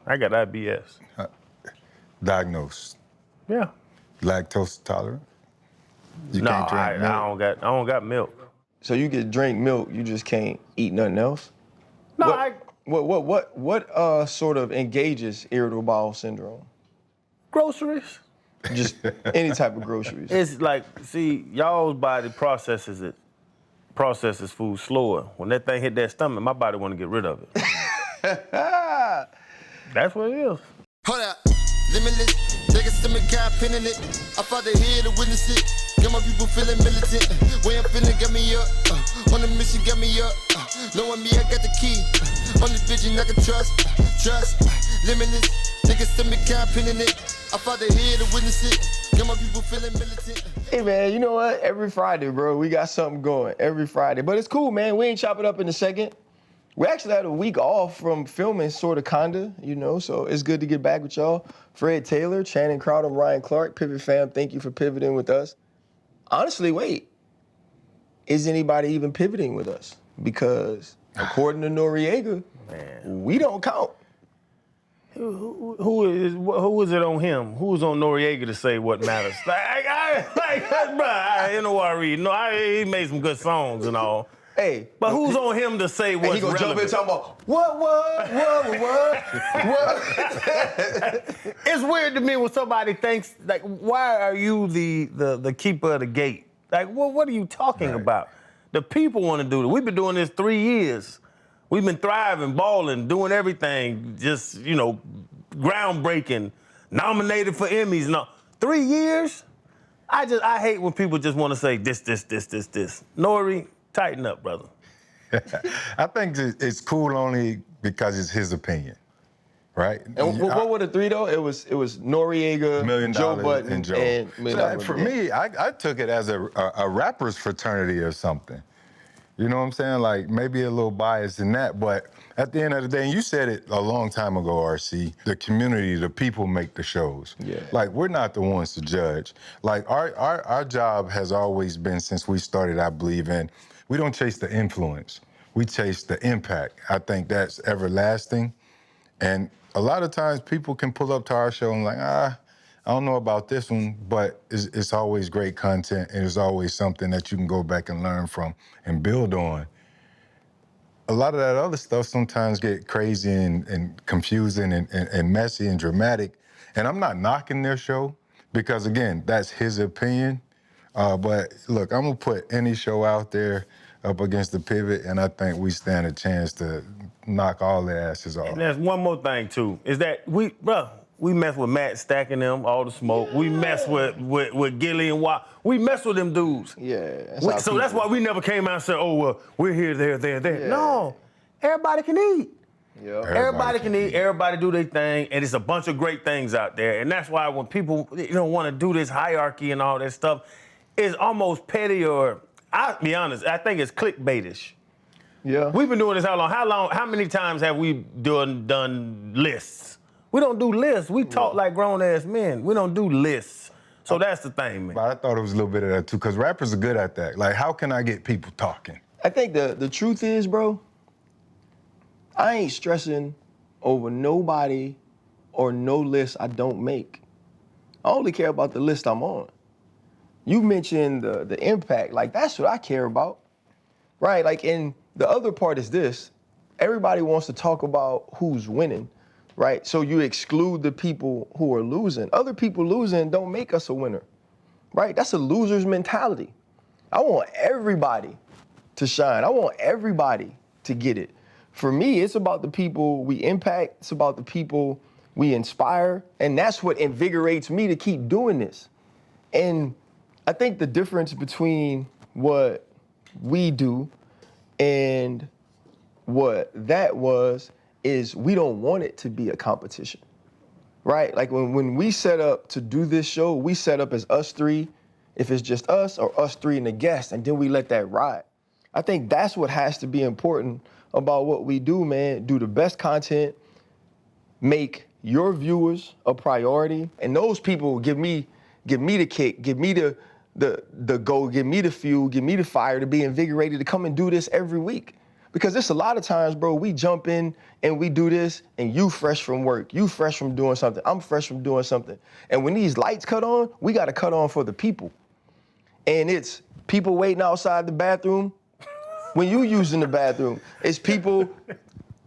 I got IBS. Diagnosed. Yeah. Lactose tolerant? You No, can't drink I milk? don't got milk. So you can drink milk, you just can't eat nothing else? No, What sort of engages irritable bowel syndrome? groceries. Just any type of groceries. It's like, see, y'all's body processes food slower. When that thing hit that stomach, my body want to get rid of it. That's what it is. Hold up, limitless. Take a stomach, got pin in it. I fought the head to witness it. Got my people feeling militant. Way I'm feeling got me up. On the mission got me up. Knowing me, I got the key. Only vision I can trust. Limitless. Take a stomach, got pin in it. I fought the head to witness it. Got my people feeling militant. Hey man, you know what? Every Friday, bro, we got something going. Every Friday. But it's cool, man. We ain't chop it up in a second. We actually had a week off from filming, sort of, kinda, you know, so it's good to get back with y'all. Fred Taylor, Channing Crowder, Ryan Clark, Pivot Fam, thank you for pivoting with us. Honestly, wait, is anybody even pivoting with us? Because according to Noriega, we don't count. Who is it on him? Who's on Noriega to say what matters? Bruh, you know what I read. No, he made some good songs and all. Hey, but who's on him to say what's relevant? He gonna jump in talking about, what? It's weird to me when somebody thinks, like, why are you the keeper of the gate? Like, what are you talking about? The people want to do it. We've been doing this 3 years. We've been thriving, balling, doing everything, just, you know, groundbreaking, nominated for Emmys. No, 3 years? I hate when people just want to say this. Nori, tighten up, brother. I think it's cool only because it's his opinion, right? And what were the three though? It was Noriega, $1 million Joe Budden, and Joe. and So for me, I took it as a rapper's fraternity or something. You know what I'm saying? Like maybe a little bias in that, but at the end of the day, and you said it a long time ago, RC, the community, the people make the shows. Yeah. Like we're not the ones to judge. Like our job has always been, since we started, I believe in, we don't chase the influence, we chase the impact. I think that's everlasting. And a lot of times people can pull up to our show and like, I don't know about this one, but it's always great content, and it's always something that you can go back and learn from and build on. A lot of that other stuff sometimes get crazy and confusing and messy and dramatic. And I'm not knocking their show because, again, that's his opinion. But look, I'm gonna put any show out there up against the Pivot, and I think we stand a chance to knock all their asses off. And there's one more thing too, is that we mess with Matt stacking them, all the smoke. Yeah. We mess with Gilly and Watt. We mess with them dudes. Yeah. So that's why we never came out and said, oh, well, we're here, there. Yeah. No, everybody can eat. Yeah. Everybody can eat, everybody do their thing, and it's a bunch of great things out there. And that's why when people, want to do this hierarchy and all that stuff, it's almost petty, or, I'll be honest, I think it's clickbaitish. Yeah. We've been doing this how long? How many times have we done lists? We don't do lists. We talk like grown-ass men. We don't do lists. So that's the thing, man. But I thought it was a little bit of that, too, because rappers are good at that. Like, how can I get people talking? I think the truth is, bro, I ain't stressing over nobody or no list I don't make. I only care about the list I'm on. You mentioned the impact. Like, that's what I care about, right? Like, and the other part is this. Everybody wants to talk about who's winning. Right, so you exclude the people who are losing. Other people losing don't make us a winner, right? That's a loser's mentality. I want everybody to shine. I want everybody to get it. For me, it's about the people we impact. It's about the people we inspire. And that's what invigorates me to keep doing this. And I think the difference between what we do and what that was is we don't want it to be a competition, right? Like when we set up to do this show, we set up as us three, if it's just us, or us three and the guest, and then we let that ride. I think that's what has to be important about what we do, man. Do the best content, make your viewers a priority, and those people give me the kick, give me the go, give me the fuel, give me the fire to be invigorated to come and do this every week. Because it's a lot of times, bro, we jump in and we do this, and you fresh from work, you fresh from doing something, I'm fresh from doing something. And when these lights cut on, we gotta cut on for the people. And it's people waiting outside the bathroom when you using the bathroom. It's people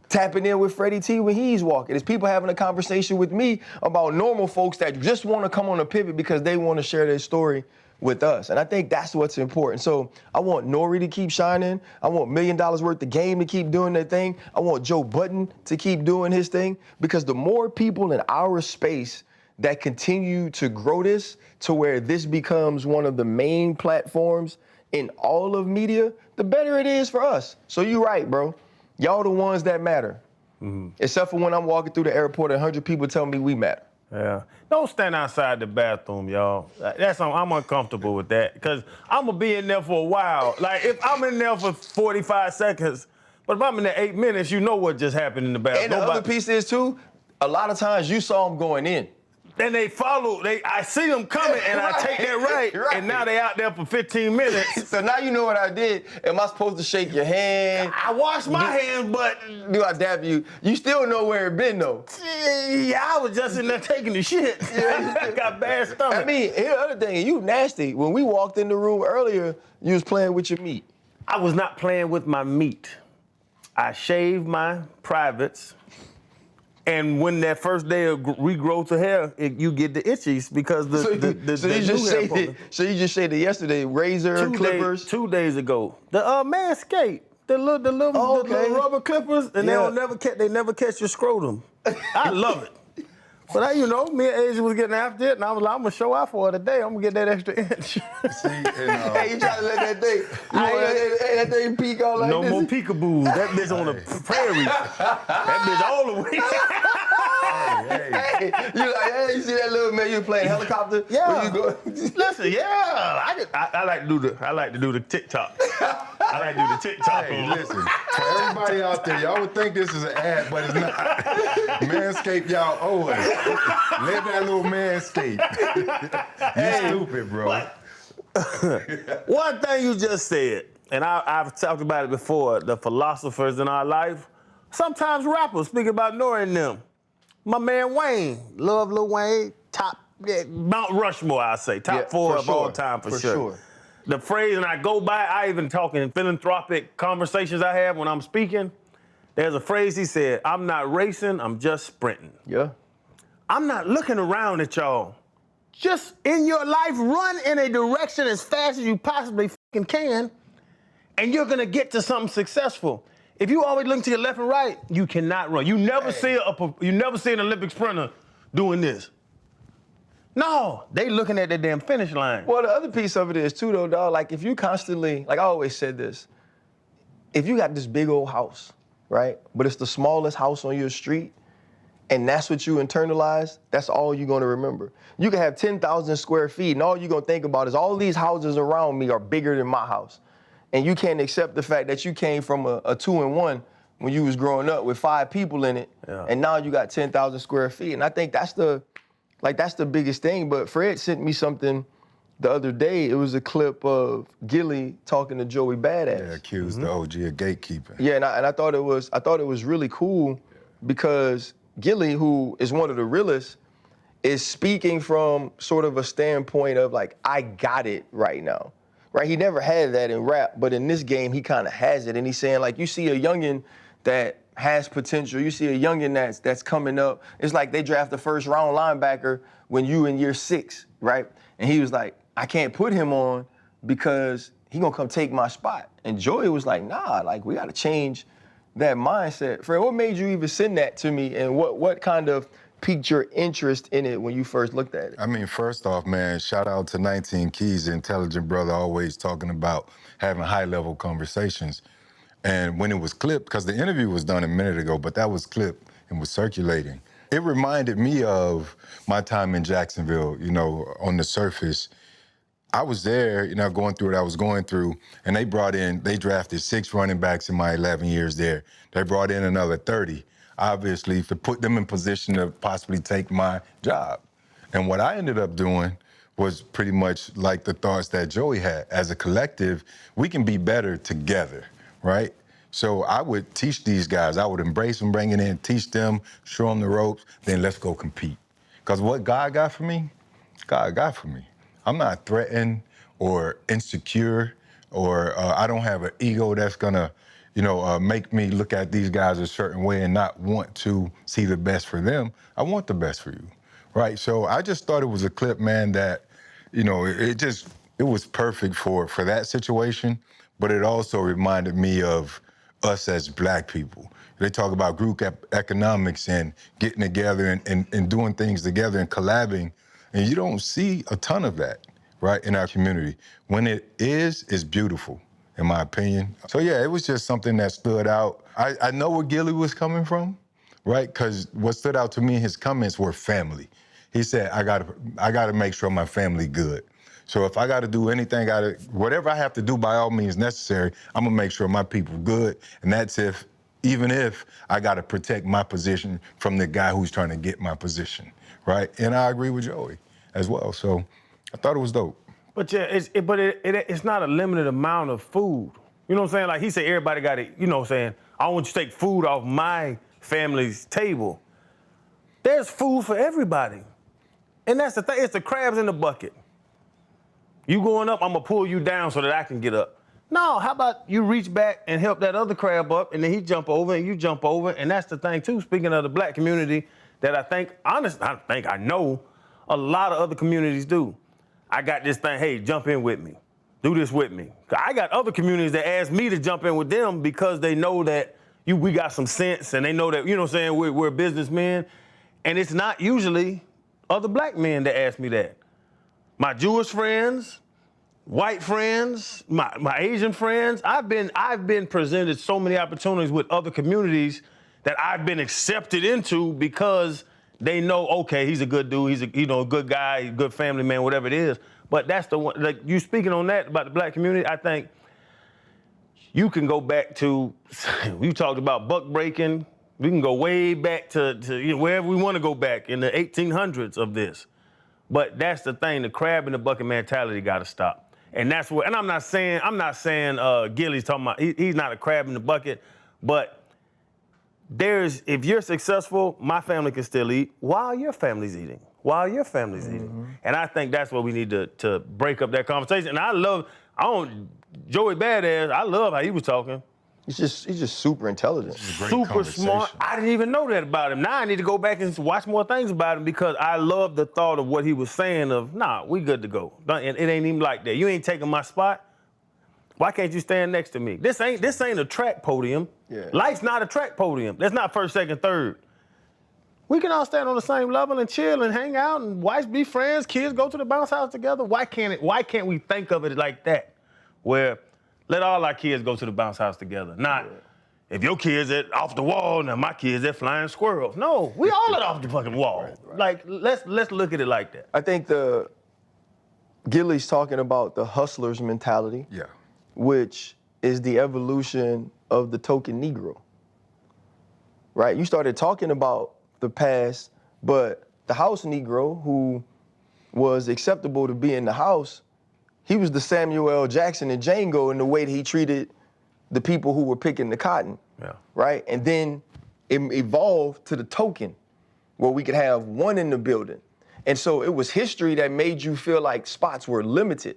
tapping in with Freddie T when he's walking. It's people having a conversation with me about normal folks that just want to come on a pivot because they want to share their story with us. And I think that's what's important. So I want Nori to keep shining. I want $1 million worth of game to keep doing their thing. I want Joe Budden to keep doing his thing, because the more people in our space that continue to grow this to where this becomes one of the main platforms in all of media, the better it is for us. So you're right, bro. Y'all the ones that matter. Except for when I'm walking through the airport and 100 people tell me we matter. Yeah. Don't stand outside the bathroom, y'all. I'm uncomfortable with that, because I'm going to be in there for a while. Like, if I'm in there for 45 seconds, but if I'm in there 8 minutes, you know what just happened in the bathroom. And the other piece is, too, a lot of times you saw them going in. Then they follow, I see them coming, and I take that right, and now they out there for 15 minutes. So now you know what I did. Am I supposed to shake your hand? I washed my hands, but... Do I dap you? You still know where it been, though. Yeah, I was just in there taking the shit. I got bad stomach. I mean, here's the other thing. You nasty. When we walked in the room earlier, you was playing with your meat. I was not playing with my meat. I shaved my privates. And when that first day of regrowth of hair, you get the itchies because So you just shaved it yesterday, razor, clippers? 2 days ago. The Manscaped, the little rubber clippers, and they never catch your scrotum. I love it. But me and Asia was getting after it, and I was like, I'm gonna show out for it today. I'm gonna get that extra inch. See, hey, you trying to let that thing? That thing peek out like no this? more peekaboos. That bitch on the prairie. That bitch all the way. Hey, you see that little man? You playing helicopter? Yeah. Where you go? Listen, I like to do the TikTok. I like to do the TikTok. Hey, listen, for everybody out there, y'all would think this is an ad, but it's not. Manscaped, y'all owe us. Let that little manscape. You stupid, bro. One thing you just said, and I've talked about it before, the philosophers in our life, sometimes rappers speak about Nori and them. My man Wayne, love Lil Wayne, Mount Rushmore, I say, top 4 of all time for sure. The phrase, and I go by, I even talk in philanthropic conversations I have when I'm speaking, there's a phrase he said, I'm not racing, I'm just sprinting. Yeah. I'm not looking around at y'all. Just in your life, run in a direction as fast as you possibly fucking can, and you're gonna get to something successful. If you always look to your left and right, you cannot run. You never see an Olympic sprinter doing this. No, they looking at the damn finish line. Well, the other piece of it is too, though, dog. Like, if you constantly, like I always said this, if you got this big old house, right, but it's the smallest house on your street, and that's what you internalize, that's all you're gonna remember. You can have 10,000 square feet, and all you're gonna think about is all these houses around me are bigger than my house. And you can't accept the fact that you came from a 2-in-1 when you was growing up with 5 people in it, and now you got 10,000 square feet. And I think that's the biggest thing. But Fred sent me something the other day. It was a clip of Gilly talking to Joey Badass. Yeah, accused the OG of gatekeeping. Yeah, and I thought it was really cool because Gilly, who is one of the realest, is speaking from sort of a standpoint of like, I got it right now. Right, he never had that in rap, but in this game, he kind of has it. And he's saying, like, you see a youngin' that has potential. You see a youngin' that's coming up. It's like they draft the first-round linebacker when you in year 6, right? And he was like, I can't put him on because he gonna come take my spot. And Joey was like, nah, like, we gotta change that mindset. Fred, what made you even send that to me, and what kind of piqued your interest in it when you first looked at it? I mean, first off, man, shout out to 19 Keys, the intelligent brother, always talking about having high-level conversations. And when it was clipped, because the interview was done a minute ago, but that was clipped and was circulating, it reminded me of my time in Jacksonville, on the surface. I was there, going through what I was going through, and they drafted 6 running backs in my 11 years there. They brought in another 30. Obviously, to put them in position to possibly take my job. And what I ended up doing was pretty much like the thoughts that Joey had. As a collective, we can be better together, right? So I would teach these guys. I would embrace them, bring it in, teach them, show them the ropes, then let's go compete. Because what God got for me, God got for me. I'm not threatened or insecure, or I don't have an ego that's gonna, make me look at these guys a certain way and not want to see the best for them. I want the best for you, right? So I just thought it was a clip, man, that, it was perfect for that situation, but it also reminded me of us as Black people. They talk about group economics and getting together and doing things together and collabing, and you don't see a ton of that, right, in our community. When it is, it's beautiful, in my opinion. So yeah, it was just something that stood out. I know where Gilly was coming from, right? Because what stood out to me in his comments were family. He said, I gotta make sure my family good. So if I gotta do anything, whatever I have to do by all means necessary, I'm gonna make sure my people good. And that's even if I gotta protect my position from the guy who's trying to get my position, right? And I agree with Joey as well. So I thought it was dope. But yeah, it's not a limited amount of food. You know what I'm saying? Like he said, everybody got it. You know what I'm saying? I want you to take food off my family's table. There's food for everybody. And that's the thing, it's the crabs in the bucket. You going up, I'm gonna pull you down so that I can get up. No, how about you reach back and help that other crab up, and then he jump over and you jump over, and that's the thing too, speaking of the Black community, that I know a lot of other communities do. I got this thing, hey, jump in with me. Do this with me. I got other communities that ask me to jump in with them because they know that we got some sense, and they know that, you know what I'm saying, we're businessmen, and it's not usually other Black men that ask me that. My Jewish friends, white friends, my Asian friends, I've been presented so many opportunities with other communities that I've been accepted into because they know, okay, he's a good dude, he's a good guy, good family man, whatever it is. But that's the one, like you speaking on that about the Black community, I think you can go back to, we talked about buck breaking, we can go way back to wherever we want to go back in the 1800s of this. But that's the thing, the crab in the bucket mentality got to stop. And that's what, and I'm not saying Gilly's talking about, he's not a crab in the bucket, but if you're successful, my family can still eat while your family's eating, eating. And I think that's what we need to break up that conversation. And Joey Badass, I love how he was talking. He's just super intelligent. Super smart. I didn't even know that about him. Now I need to go back and watch more things about him because I love the thought of what he was saying of, nah, we good to go. And it ain't even like that. You ain't taking my spot. Why can't you stand next to me? This ain't a track podium. Yeah. Life's not a track podium. That's not first, second, third. We can all stand on the same level and chill and hang out and wives be friends, kids go to the bounce house together. Why can't we think of it like that? Where let all our kids go to the bounce house together. Not if your kids at off the wall, now my kids at flying squirrels. No, we all at off the fucking wall. Right. Like let's look at it like that. I think Gilly's talking about the hustler's mentality. Yeah. Which is the evolution of the token Negro. Right? You started talking about the past, but the house Negro who was acceptable to be in the house, he was the Samuel L. Jackson and Django in the way that he treated the people who were picking the cotton, right? And then it evolved to the token where we could have one in the building. And so it was history that made you feel like spots were limited.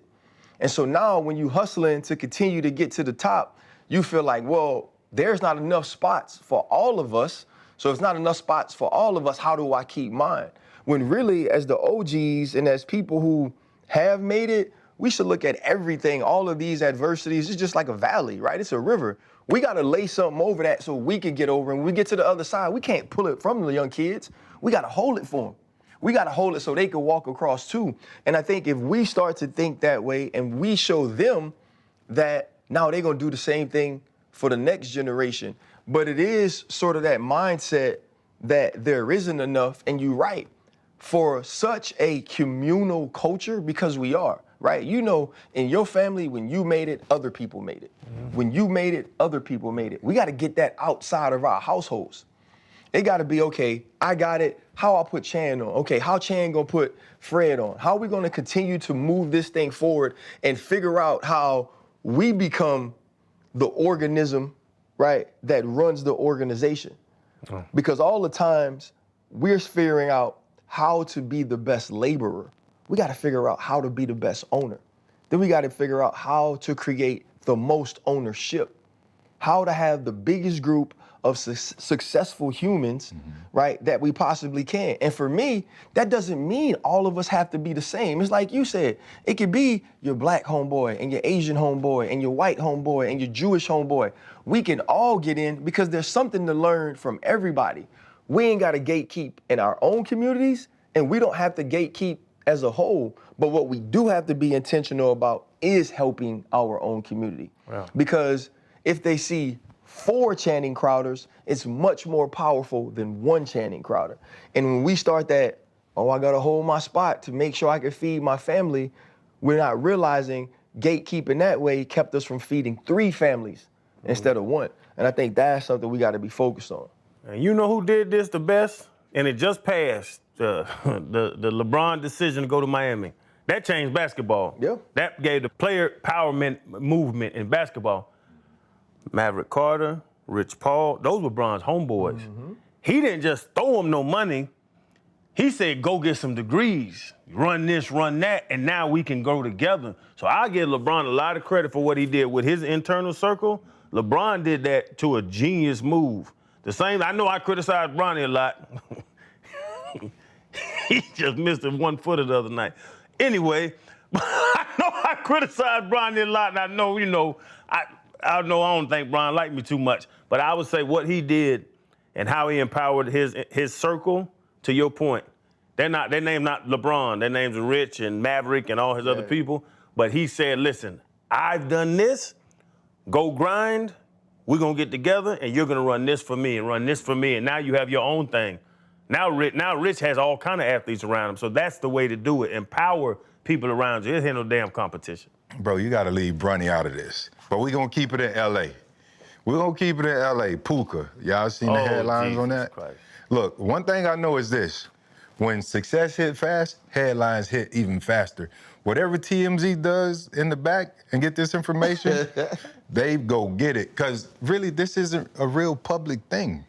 And so now when you hustling to continue to get to the top, you feel like, well, there's not enough spots for all of us. So if it's not enough spots for all of us, how do I keep mine? When really, as the OGs and as people who have made it, we should look at everything, all of these adversities. It's just like a valley, right? It's a river. We got to lay something over that so we can get over. And when we get to the other side, we can't pull it from the young kids. We got to hold it for them. We got to hold it so they can walk across too. And I think if we start to think that way and we show them that now they're going to do the same thing for the next generation. But it is sort of that mindset that there isn't enough, and you're right, for such a communal culture, because we are, right? You know, in your family, when you made it, other people made it. Mm-hmm. When you made it, other people made it. We got to get that outside of our households. It got to be, okay, I got it. How I put Chan on? Okay, how Chan gonna put Fred on? How are we gonna continue to move this thing forward and figure out how we become the organism, right, that runs the organization. Because all the times we're figuring out how to be the best laborer. We got to figure out how to be the best owner. Then we got to figure out how to create the most ownership, how to have the biggest group of successful humans, right, that we possibly can. And for me, that doesn't mean all of us have to be the same. It's like you said, it could be your black homeboy and your Asian homeboy and your white homeboy and your Jewish homeboy. We can all get in because there's something to learn from everybody. We ain't got to gatekeep in our own communities, and we don't have to gatekeep as a whole. But what we do have to be intentional about is helping our own community. Wow. Because if they see 4 Channing Crowders, it's much more powerful than 1 Channing Crowder. And when we start that, oh, I gotta hold my spot to make sure I can feed my family, we're not realizing gatekeeping that way kept us from feeding 3 families instead of 1. And I think that's something we gotta be focused on. And you know who did this the best? And it just passed, the LeBron decision to go to Miami. That changed basketball. Yeah. That gave the player empowerment movement in basketball. Maverick Carter, Rich Paul, those were Bron's homeboys. He didn't just throw them no money. He said, go get some degrees, run this, run that, and now we can go together. So I give LeBron a lot of credit for what he did with his internal circle. LeBron did that to a genius move. The same, I know I criticized Bronny a lot. He just missed it 1 footer the other night. Anyway, I know I criticized Bronny a lot, and I know, I don't think Bron liked me too much, but I would say what he did and how he empowered his circle, to your point, their name not LeBron, their names are Rich and Maverick and all his other people, but he said, listen, I've done this, go grind, we're gonna get together and you're gonna run this for me and run this for me, and now you have your own thing. Now Rich has all kind of athletes around him, so that's the way to do it, empower people around you. It ain't no damn competition. Bro, you got to leave Bronny out of this. But we're going to keep it in L.A. We're going to keep it in L.A. Puka. Y'all seen the headlines Jesus on that? Christ. Look, one thing I know is this. When success hit fast, headlines hit even faster. Whatever TMZ does in the back and get this information, they go get it. Because really, this isn't a real public thing.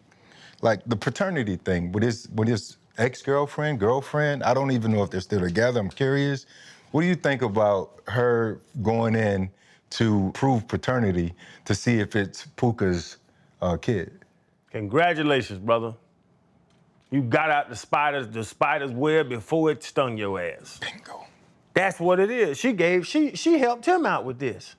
Like the paternity thing with his ex-girlfriend, girlfriend, I don't even know if they're still together. I'm curious. What do you think about her going in to prove paternity to see if it's Puka's kid? Congratulations, brother. You got out the spider's web before it stung your ass. Bingo. That's what it is. She helped him out with this.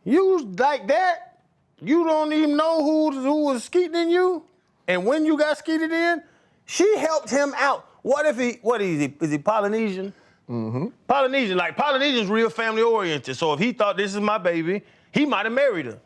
You like that? You don't even know who was skeeting in you? And when you got skeeted in, she helped him out. What is he Polynesian? Mm-hmm. Polynesian's real family oriented. So if he thought this is my baby, he might have married her.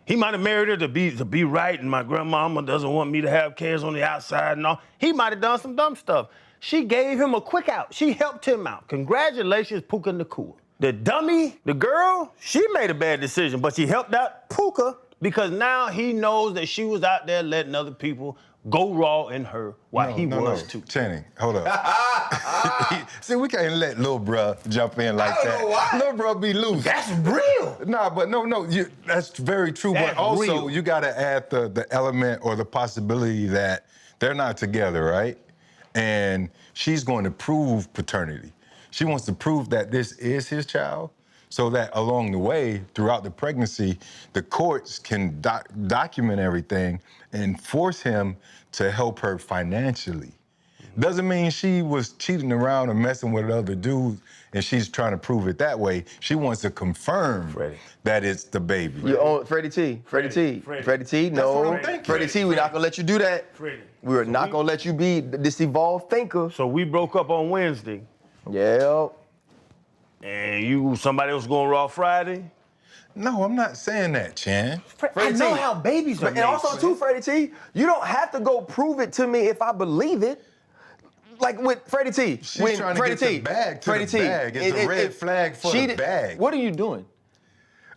He might have married her to be right, and my grandmama doesn't want me to have kids on the outside and all. He might have done some dumb stuff. She gave him a quick out. She helped him out. Congratulations, Puka Nacua. The dummy, the girl, she made a bad decision, but she helped out Puka because now he knows that she was out there letting other people go raw in her while he was too. Channing, hold up. See, we can't let Lil Bruh jump in like that. Know why. Lil Bruh be loose. That's real. That's very true. That's but also, real. You got to add the element or the possibility that they're not together, right? And she's going to prove paternity. She wants to prove that this is his child, so that along the way, throughout the pregnancy, the courts can document everything and force him to help her financially. Doesn't mean she was cheating around or messing with other dudes and she's trying to prove it that way. She wants to confirm that it's the baby. You own Freddie T. Freddie T. No. what I'm thinking. Freddie T, we're not gonna let you do that. We're not gonna let you be this evolved thinker. So we broke up on Wednesday. Yeah. And somebody else going raw Friday? No, I'm not saying that, Chan. I know how babies are made. And also, too, Freddie T, you don't have to go prove it to me if I believe it. Like with Freddie T. She's trying to get the bag to the bag. It's a red flag for the bag. What are you doing?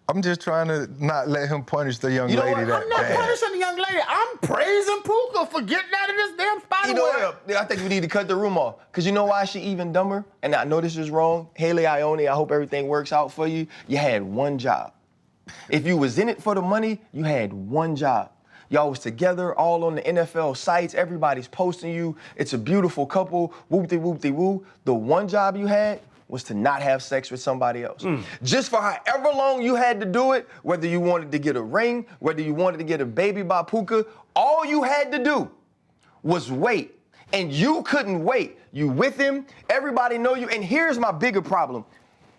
I'm just trying to not let him punish the young lady that bad. I'm not punishing the young lady. I'm praising Puka for getting out of this damn spider web. I think we need to cut the room off. Because you know why she even dumber? And I know this is wrong. Haley Ione, I hope everything works out for you. You had one job. If you was in it for the money, you had one job. Y'all was together, all on the NFL sites. Everybody's posting you. It's a beautiful couple. Whoop-de-whoop-de-woo. The one job you had was to not have sex with somebody else. Just for however long you had to do it, whether you wanted to get a ring, whether you wanted to get a baby by Puka, all you had to do was wait. And you couldn't wait. You with him, everybody know you. And here's my bigger problem.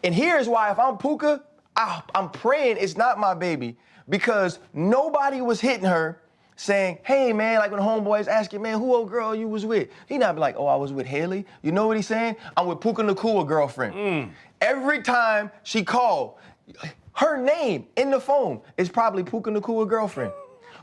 And here's why if I'm Puka, I'm praying it's not my baby, because nobody was hitting her saying, hey man, like when homeboys ask you, man, who old girl you was with? He not be like, oh, I was with Haley. You know what he's saying? I'm with Puka Nacua girlfriend. Every time she called, her name in the phone is probably Puka Nacua girlfriend.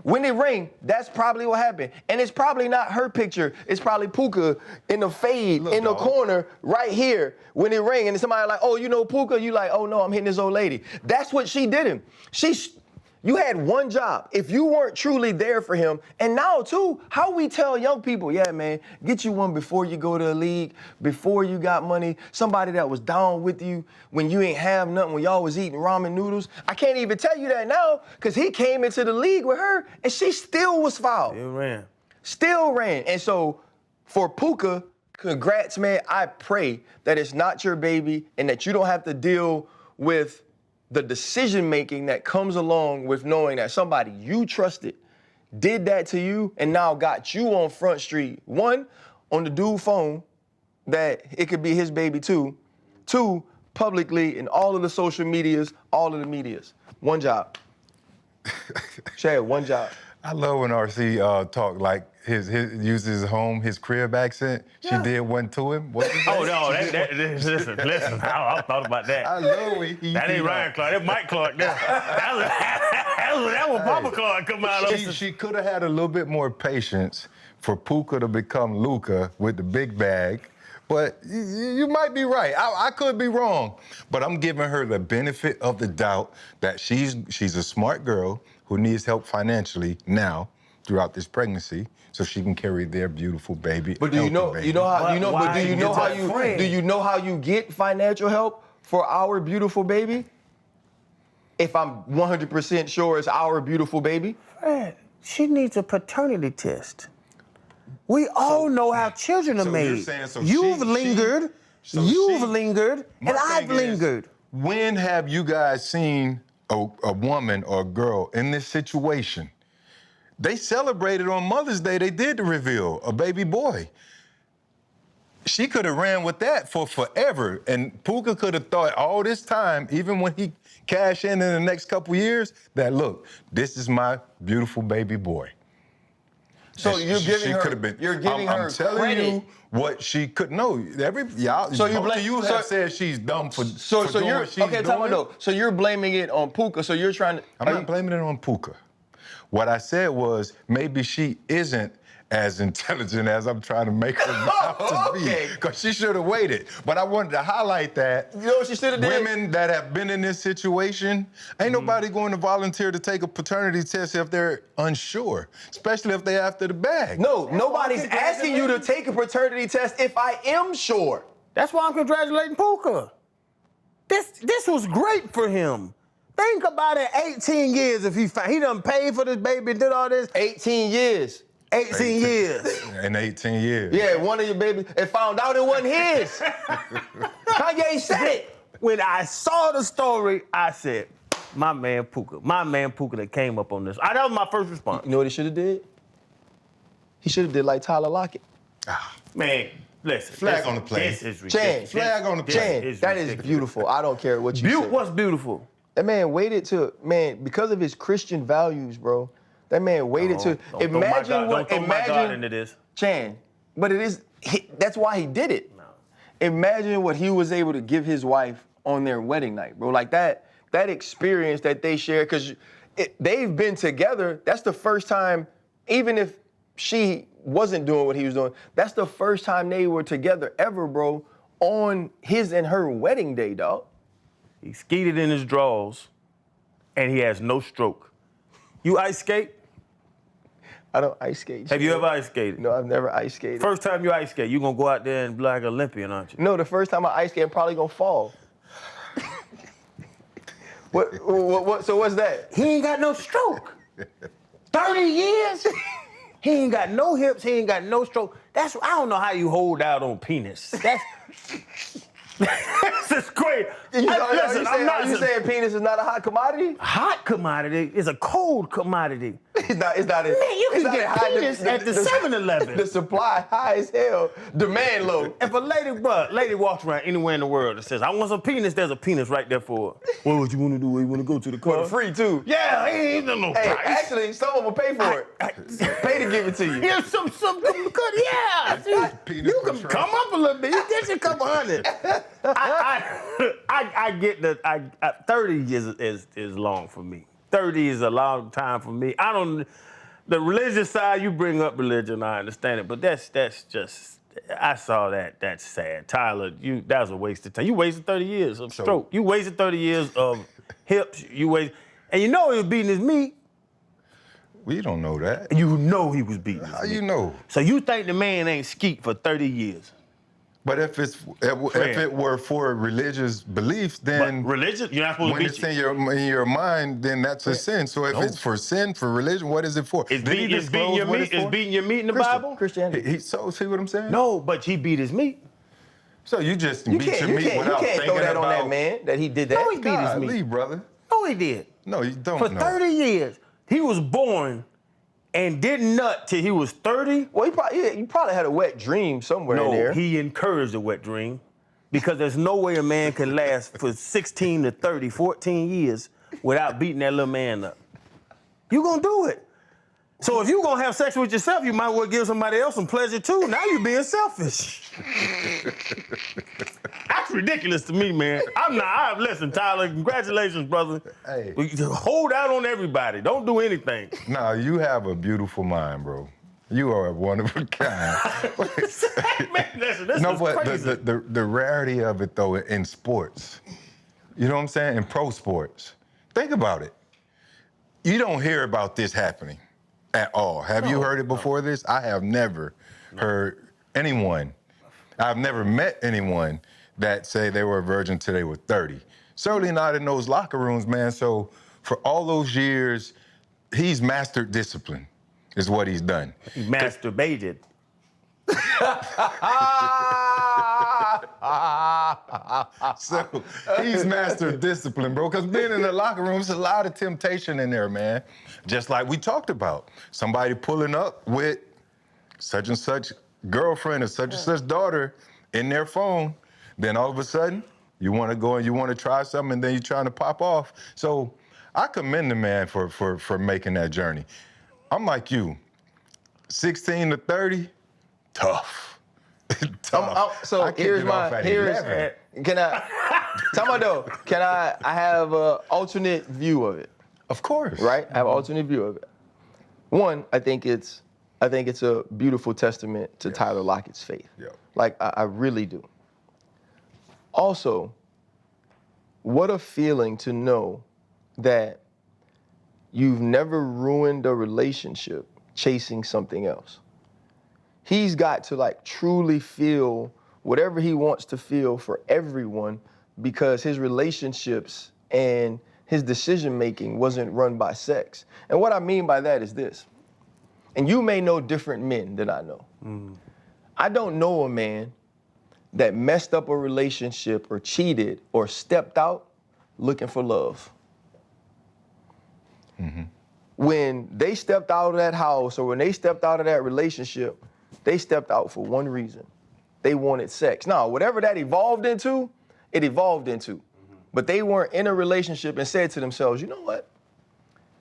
When it ring, that's probably what happened. And it's probably not her picture. It's probably Puka in the fade, in the corner, right here, when it ring. And somebody like, oh, you know Puka? You like, oh no, I'm hitting this old lady. That's what she did him. You had one job. If you weren't truly there for him, and now too, how we tell young people, yeah, man, get you one before you go to a league, before you got money, somebody that was down with you when you ain't have nothing, when y'all was eating ramen noodles. I can't even tell you that now, because he came into the league with her, and she still was foul. Still ran. And so, for Puka, congrats, man. I pray that it's not your baby and that you don't have to deal with the decision-making that comes along with knowing that somebody you trusted did that to you and now got you on Front Street. One, on the dude phone, that it could be his baby too. Two, publicly in all of the social medias, all of the medias. One job. Chad, one job. I love when RC talk like uses his crib accent. Yeah. She did one to him. Oh no, listen. I thought about that. I love when he. That ain't Ryan Clark. That's Mike Clark. That was Papa Clark come out of. She could have had a little bit more patience for Puka to become Luka with the big bag. But you might be right. I could be wrong. But I'm giving her the benefit of the doubt that she's a smart girl who needs help financially now throughout this pregnancy, so she can carry their beautiful baby. But do you know how you get financial help for our beautiful baby? If I'm 100% sure it's our beautiful baby? Fred, she needs a paternity test. We all know how children are made. You've lingered, and I've lingered. When have you guys seen a woman or a girl in this situation? They celebrated on Mother's Day. They did the reveal, a baby boy. She could have ran with that for forever, and Puka could have thought all this time, even when he cashed in the next couple years, that look, this is my beautiful baby boy. So you're giving her I'm telling credit. you what she could know. So you have said she's dumb for doing what she's doing. Tell me though. So you're blaming it on Puka. So you're trying to. I'm not blaming it on Puka. What I said was maybe she isn't as intelligent as I'm trying to make her out to be, because she should have waited. But I wanted to highlight that. You know what she should have did? Women that have been in this situation, ain't nobody going to volunteer to take a paternity test if they're unsure, especially if they're after the bag. No, nobody's asking you to take a paternity test if I am sure. That's why I'm congratulating Puka. This was great for him. Think about it, 18 years if he done paid for this baby, did all this. 18 years. 18 years. In 18 years. Yeah, one of your babies, and found out it wasn't his. Kanye said it. When I saw the story, I said, my man Puka that came up on this. That was my first response. You know what he should have did? He should have did like Tyler Lockett. Man, listen. Flag on the play. This is ridiculous. Flag on the play. That is beautiful. I don't care what you say. What's beautiful? That man waited because of his Christian values, bro. That man waited to imagine don't throw my God into this. Chan, but that's why he did it. No. Imagine what he was able to give his wife on their wedding night, bro. Like that experience that they share, because they've been together. That's the first time, even if she wasn't doing what he was doing, that's the first time they were together ever, bro, on his and her wedding day, dog. He skeeted in his drawers, and he has no stroke. You ice skate? I don't ice skate. Have you ever ice skated? No, I've never ice skated. First time you ice skate, you gonna go out there and be like an Olympian, aren't you? No, the first time I ice skate, I'm probably gonna fall. So what's that? He ain't got no stroke. 30 years? He ain't got no hips, he ain't got no stroke. I don't know how you hold out on penis. That's just great. Are you saying penis is not a hot commodity? Hot commodity is a cold commodity. It's not. Man, you can get penis at the 7-Eleven. The supply high as hell, demand low. If a lady walks around anywhere in the world and says, I want some penis, there's a penis right there for her. What would you want to do? Where you want to go to the car? For free too. Yeah, ain't no Hey, price. actually, someone will pay for it. Pay to give it to you. Yeah, some yeah. You can come up a little bit. You get your couple hundred. I get that. 30 is long for me. 30 is a long time for me. The religious side, you bring up religion, I understand it, but that's just, I saw that. That's sad. Tyler, that was a waste of time. You wasted 30 years of stroke. You wasted 30 years of hips. And you know he was beating his meat. We don't know that. You know he was beating his meat. How you know? So you think the man ain't skeet for 30 years? But if it were for religious beliefs, then religion, you're not supposed to when beat it's in your mind, then that's a sin. So if it's for sin, for religion, what is it for? Is beating your meat in the Bible? Christianity. So see what I'm saying? No, but he beat his meat. So you just beat your meat without You can't thinking throw that about on that man that he did that. No, he beat his meat. Golly, brother. No, he did. No, you don't For know. 30 years, he was born and didn't nut till he was 30. Well, he probably had a wet dream somewhere in there. No, he encouraged a wet dream because there's no way a man can last for 16 to 30, 14 years without beating that little man up. You gonna do it. So if you gonna have sex with yourself, you might well give somebody else some pleasure too. Now you're being selfish. That's ridiculous to me, man. Listen, Tyler, congratulations, brother. Hey. Hold out on everybody. Don't do anything. No, you have a beautiful mind, bro. You are one of a kind. Man, listen, this No, is but crazy. the rarity of it, though, in sports, you know what I'm saying? In pro sports. Think about it. You don't hear about this happening at all. Have you heard it before this? I have never heard anyone. I've never met anyone that say they were a virgin till they were 30. Certainly not in those locker rooms, man. So for all those years, he's mastered discipline, is what he's done. He masturbated. So he's mastered discipline, bro. Because being in the locker room, there's a lot of temptation in there, man. Just like we talked about. Somebody pulling up with such and such girlfriend or such and such daughter in their phone. Then all of a sudden, you want to go and you want to try something, and then you're trying to pop off. So I commend the man for making that journey. I'm like you, 16 to 30, tough. So here's can I have an alternate view of it? Of course. Right? I have an alternate view of it. One, I think it's a beautiful testament to Tyler Lockett's faith. Yeah. Like, I really do. Also, what a feeling to know that you've never ruined a relationship chasing something else. He's got to truly feel whatever he wants to feel for everyone because his relationships and his decision-making wasn't run by sex. And what I mean by that is this, and you may know different men than I know. I don't know a man that messed up a relationship or cheated or stepped out looking for love. When they stepped out of that house or when they stepped out of that relationship, they stepped out for one reason. They wanted sex. Now, whatever that evolved into, it evolved into. But they weren't in a relationship and said to themselves, you know what?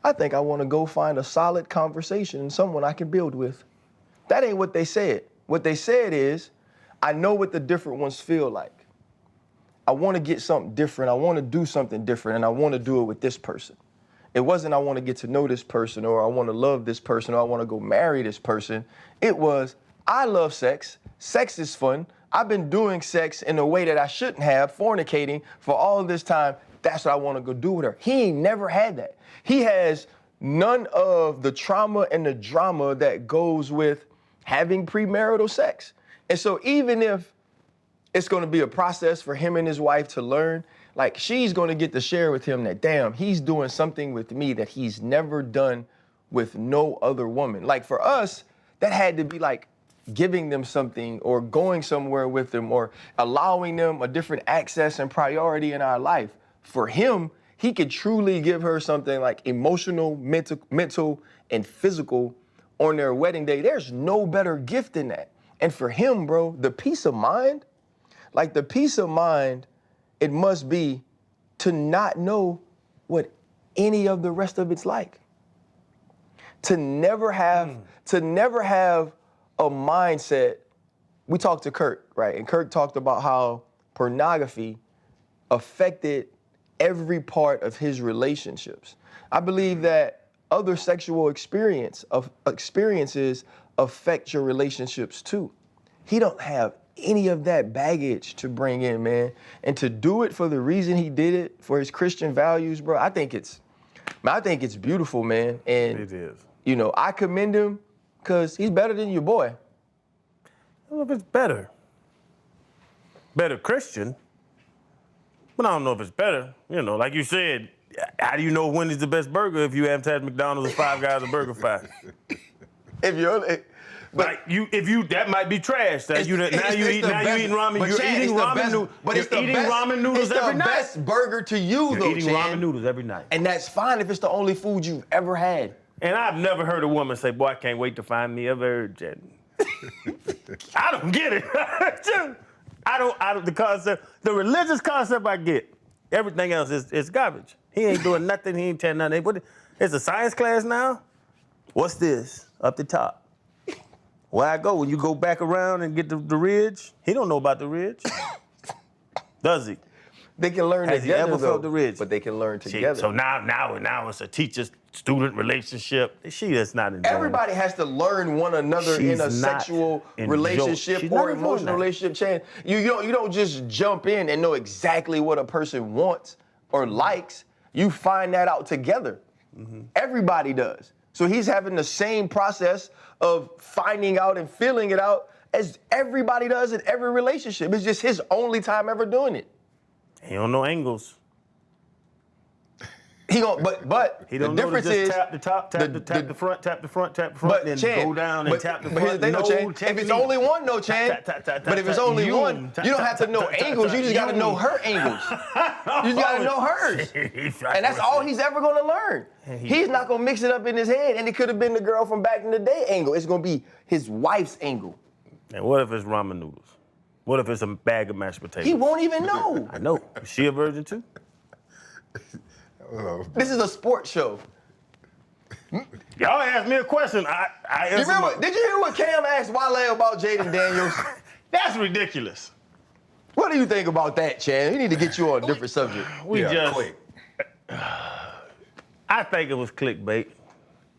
I think I want to go find a solid conversation and someone I can build with. That ain't what they said. What they said is, I know what the different ones feel like. I want to get something different. I want to do something different, and I want to do it with this person. It wasn't I want to get to know this person, or I want to love this person, or I want to go marry this person. It was, I love sex. Sex is fun. I've been doing sex in a way that I shouldn't have, fornicating for all of this time. That's what I want to go do with her. He ain't never had that. He has none of the trauma and the drama that goes with having premarital sex. And so even if it's going to be a process for him and his wife to learn, Like, she's gonna get to share with him that, damn, he's doing something with me that he's never done with no other woman. Like, for us, that had to be like giving them something or going somewhere with them or allowing them a different access and priority in our life. For him, he could truly give her something like emotional, mental, and physical on their wedding day. There's no better gift than that. And for him, bro, the peace of mind, it must be to not know what any of the rest of it's like. To never have a mindset. We talked to Kirk, right? And Kirk talked about how pornography affected every part of his relationships. I believe that other sexual experiences affect your relationships too. He don't have any of that baggage to bring in, man. And to do it for the reason he did it, for his Christian values, bro, I think it's beautiful, man. And It is. you know, I commend him because he's better than your boy. I don't know if it's better. Better Christian. But I don't know if it's better. You know, like you said, how do you know Wendy's the best burger if you haven't had McDonald's or Five Guys or Burger Fight? If you're But that might be trash. That you eating ramen. But You're Chad, eating ramen noodles. But it's You're the eating best, ramen noodles every night. It's the best burger to you, You're though, eating Chad. ramen noodles every night. And that's fine if it's the only food you've ever had. And I've never heard a woman say, "Boy, I can't wait to find me a virgin." I don't get it. I don't. The concept, the religious concept, I get. Everything else is garbage. He ain't doing nothing. He ain't telling nothing. It's a science class now. What's this up the top? Where I go when you go back around and get the ridge? He don't know about the ridge, does he? They can learn Has he together, ever though, felt the ridge? but they can learn together. So now it's a teacher-student relationship. She is not enjoying Everybody has to learn one another in a She's not sexual she's relationship not or enjoying emotional that. relationship. Chad, you don't just jump in and know exactly what a person wants or likes. You find that out together. Mm-hmm. Everybody does. So he's having the same process of finding out and feeling it out as everybody does in every relationship. It's just his only time ever doing it. He don't know angles. He don't, but He the don't know to difference just is tap the top, tap the front, tap the front, But then Chan, go down and tap the but here's front. the thing, No Chan. If technique. it's only one, no, Chan. Tap, tap, tap, But if it's tap, only you. one, Tap, you don't tap, have to tap, know tap, angles. tap, You just got to you. know her angles. You just got to know hers. And that's all he's ever going to learn. He's not going to mix it up in his head. And it could have been the girl from back in the day angle. It's going to be his wife's angle. And what if it's ramen noodles? What if it's a bag of mashed potatoes? He won't even know. I know. Is she a virgin too? This is a sports show. Y'all asked me a question. I You answered remember, did you hear what Cam asked Wale about Jayden Daniels? That's ridiculous. What do you think about that, Chan? We need to get you on a different subject. Quick. I think it was clickbait.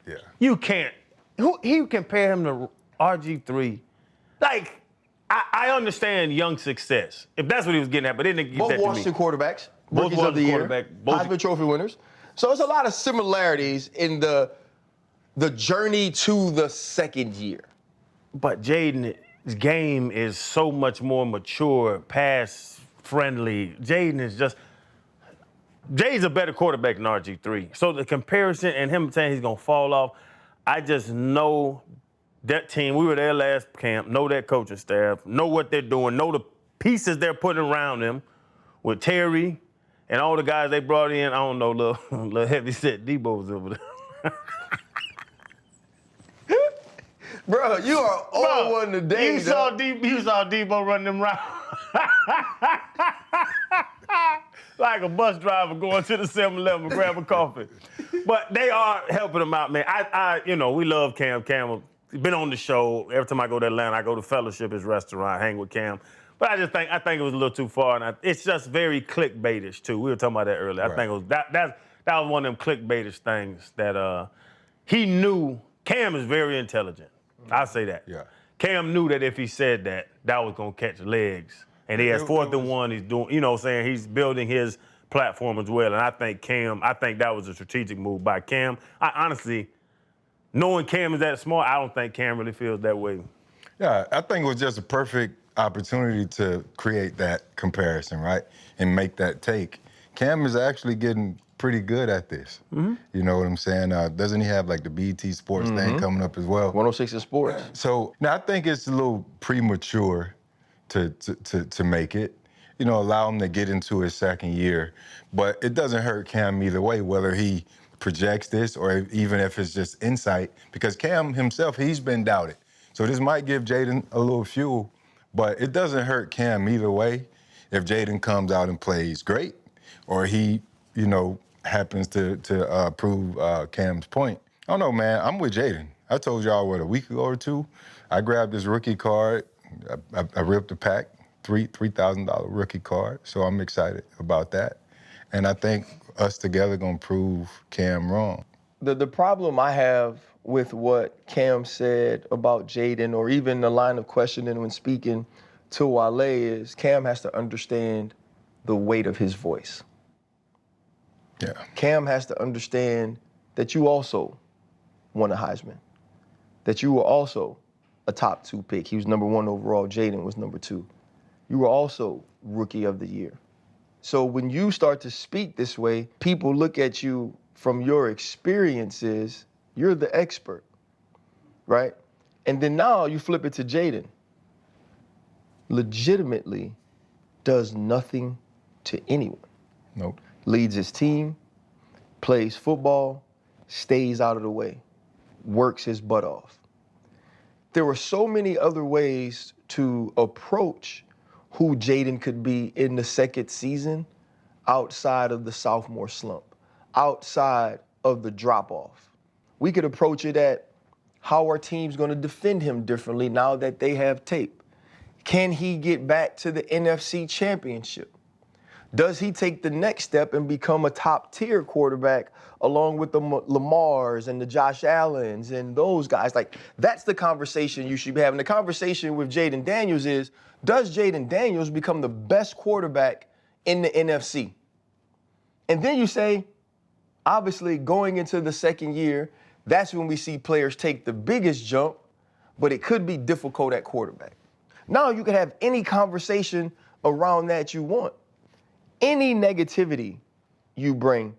Yeah. You can't. He compare him to RG3. Like, I understand young success, if that's what he was getting at, but then get Both that to me. Washington quarterbacks, Both rookies of the year, quarterback, both- Heisman Trophy winners. So it's a lot of similarities in the journey to the second year. But Jayden's game is so much more mature, pass-friendly. Jayden's a better quarterback than RG3. So the comparison and him saying he's going to fall off, I just know that team, we were there last camp, know that coaching staff, know what they're doing, know the pieces they're putting around him with Terry and all the guys they brought in. I don't know, little heavy set Debo's over there. Bro, you are on one today. You saw Debo running them routes. Like a bus driver going to the 7-Eleven to grab a coffee. But they are helping him out, man. We love Cam. Cam, he's been on the show. Every time I go to Atlanta, I go to Fellowship, his restaurant, hang with Cam. But I think it was a little too far, and it's just very clickbaitish too. We were talking about that earlier. Right. I think it was that was one of them clickbaitish things that he knew. Cam is very intelligent. I'll say that. Yeah. Cam knew that if he said that was gonna catch legs. And he has 4th and 1. He's doing, he's building his platform as well. And I think that was a strategic move by Cam. I honestly, knowing Cam is that smart, I don't think Cam really feels that way. Yeah, I think it was just a perfect opportunity to create that comparison, right? And make that take. Cam is actually getting pretty good at this. You know what I'm saying? Doesn't he have like the BET Sports thing coming up as well? 106 in sports. So now I think it's a little premature to make it. You know, allow him to get into his second year. But it doesn't hurt Cam either way, whether he projects this or even if it's just insight, because Cam himself, he's been doubted. So this might give Jayden a little fuel, but it doesn't hurt Cam either way if Jayden comes out and plays great or he, you know, happens to prove Cam's point. I don't know, man. I'm with Jayden. I told y'all, a week ago or two, I grabbed his rookie card. I ripped the pack, $3,000 rookie card. So I'm excited about that. And I think us together gonna prove Cam wrong. The problem I have with what Cam said about Jayden, or even the line of questioning when speaking to Wale, is Cam has to understand the weight of his voice. Yeah. Cam has to understand that you also won a Heisman, that you were also a top 2 pick. He was number 1 overall. Jayden was number 2. You were also Rookie of the Year. So when you start to speak this way, people look at you from your experiences. You're the expert, right? And then now you flip it to Jayden. Legitimately does nothing to anyone. Nope. Leads his team, plays football, stays out of the way, works his butt off. There were so many other ways to approach who Jayden could be in the second season outside of the sophomore slump, outside of the drop-off. We could approach it at how our team's gonna defend him differently now that they have tape. Can he get back to the NFC Championship? Does he take the next step and become a top-tier quarterback along with the Lamars and the Josh Allens and those guys? Like, that's the conversation you should be having. The conversation with Jayden Daniels is, does Jayden Daniels become the best quarterback in the NFC? And then you say, obviously, going into the second year, that's when we see players take the biggest jump, but it could be difficult at quarterback. Now you can have any conversation around that you want. Any negativity you bring,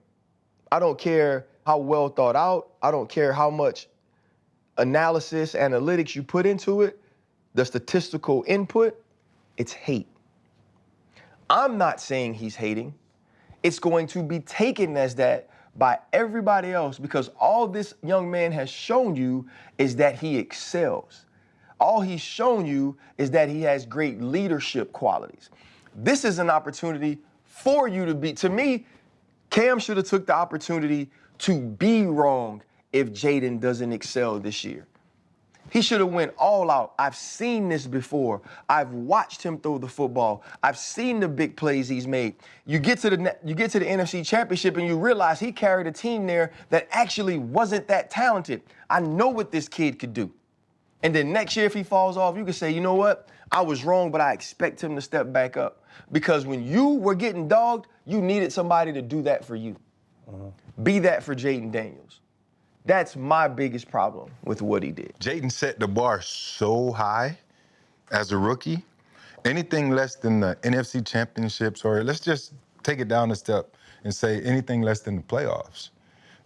I don't care how well thought out, I don't care how much analysis, analytics you put into it, the statistical input, it's hate. I'm not saying he's hating. It's going to be taken as that by everybody else because all this young man has shown you is that he excels. All he's shown you is that he has great leadership qualities. This is an opportunity for you to be, to me, Cam should have took the opportunity to be wrong if Jayden doesn't excel this year. He should have went all out. I've seen this before. I've watched him throw the football. I've seen the big plays he's made. You get to the NFC Championship and you realize he carried a team there that actually wasn't that talented. I know what this kid could do. And then next year, if he falls off, you can say, you know what? I was wrong, but I expect him to step back up. Because when you were getting dogged, you needed somebody to do that for you. Be that for Jayden Daniels. That's my biggest problem with what he did. Jayden set the bar so high as a rookie. Anything less than the NFC championships, or let's just take it down a step and say anything less than the playoffs,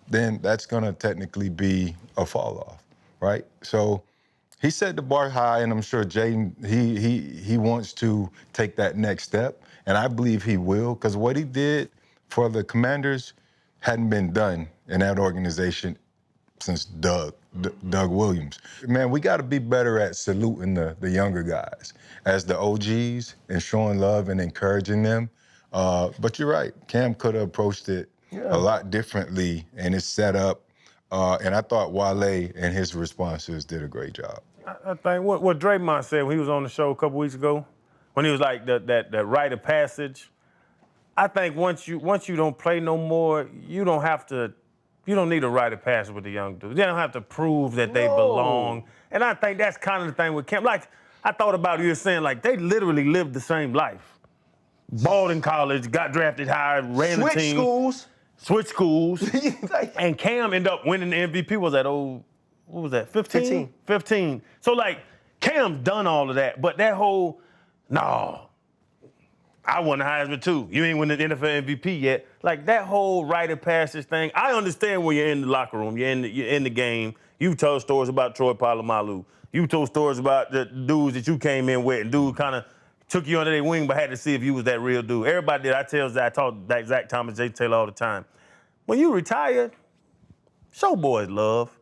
then that's gonna technically be a fall off, right? So he set the bar high, and I'm sure Jayden, he wants to take that next step, and I believe he will, because what he did for the Commanders hadn't been done in that organization since Doug Williams. Man, we got to be better at saluting the younger guys as the OGs and showing love and encouraging them. But you're right, Cam could have approached it a lot differently, and it's set up. And I thought Wale and his responses did a great job. I think what Draymond said when he was on the show a couple weeks ago, when he was like that rite of passage. I think once you don't play no more, you don't need a rite of passage with the young dudes. They don't have to prove that they belong. And I think that's kind of the thing with Cam. Like, I thought about you saying, like, they literally lived the same life. Balled in college, got drafted high, ran the team. Switch schools. And Cam ended up winning the MVP. Was that what was that, 15? 15. So, like, Cam's done all of that. But that whole, no, I won the Heisman too. You ain't win the NFL MVP yet. Like that whole rite of passage thing. I understand when you're in the locker room, you're in the game. You told stories about Troy Polamalu. You told stories about the dudes that you came in with, and dude kind of took you under their wing, but had to see if you was that real dude. Everybody did. I talk that Zach Thomas, Jay Taylor all the time. When you retire, show boys love.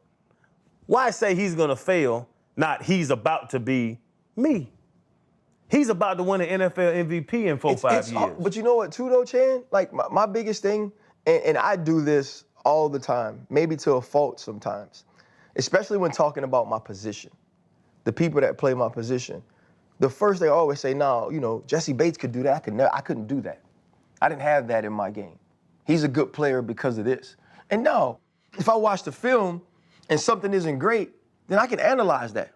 Why say he's gonna fail? Not he's about to be me. He's about to win an NFL MVP in 4-5 years. But you know what, too, though, Chan? Like, my biggest thing, and I do this all the time, maybe to a fault sometimes, especially when talking about my position, the people that play my position. The first thing I always say, no, you know, Jesse Bates could do that. I couldn't do that. I didn't have that in my game. He's a good player because of this. And no, if I watch the film and something isn't great, then I can analyze that.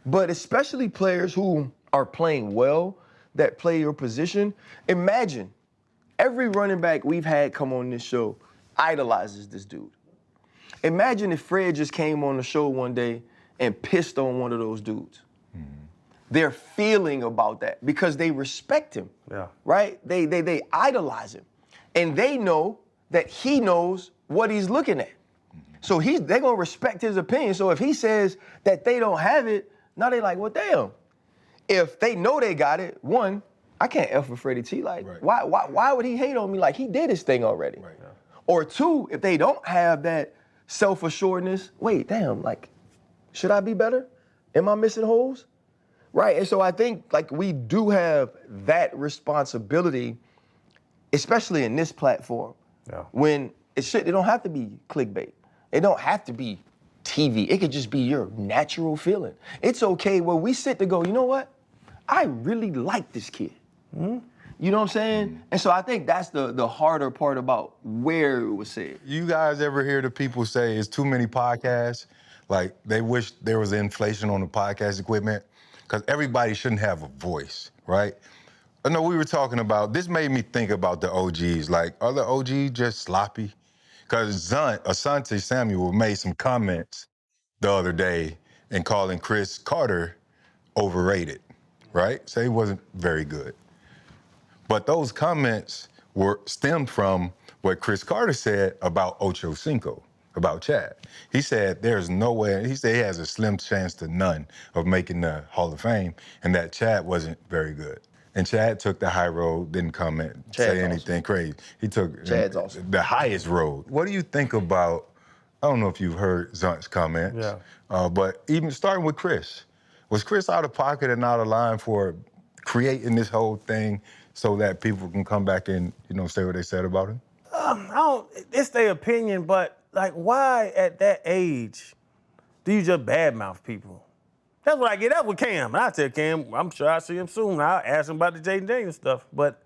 But especially players who are playing well, that play your position, imagine every running back we've had come on this show idolizes this dude. Imagine if Fred just came on the show one day and pissed on one of those dudes. Mm-hmm. They're feeling about that because they respect him, right? They idolize him. And they know that he knows what he's looking at. Mm-hmm. So they're gonna respect his opinion. So if he says that they don't have it, now they like, well, damn. If they know they got it, one, I can't F with Freddie T. Like, why would he hate on me? Like, he did his thing already. Right. Yeah. Or two, if they don't have that self-assuredness, wait, damn, like, should I be better? Am I missing holes? Right, and so I think, like, we do have that responsibility, especially in this platform, when it don't have to be clickbait. It don't have to be TV. It could just be your natural feeling. It's okay when we sit to go, you know what? I really like this kid. Mm-hmm. You know what I'm saying? Mm-hmm. And so I think that's the harder part about where it was said. You guys ever hear the people say it's too many podcasts? Like, they wish there was inflation on the podcast equipment? Because everybody shouldn't have a voice, right? I know we were talking about, this made me think about the OGs. Like, are the OGs just sloppy? Because Asante Samuel made some comments the other day in calling Chris Carter overrated, right? So he wasn't very good. But those comments stemmed from what Chris Carter said about Ocho Cinco, about Chad. He said there's no way, he said he has a slim chance to none of making the Hall of Fame, and that Chad wasn't very good. And Chad took the high road, didn't comment, say anything crazy. He took the highest road. What do you think about, I don't know if you've heard Zunt's comments, but even starting with Chris. Was Chris out of pocket and out of line for creating this whole thing so that people can come back and, you know, say what they said about him? It's their opinion, but like, why at that age do you just badmouth people? That's what I get up with Cam. And I tell Cam, I'm sure I'll see him soon. I'll ask him about the Jayden Daniels stuff. But,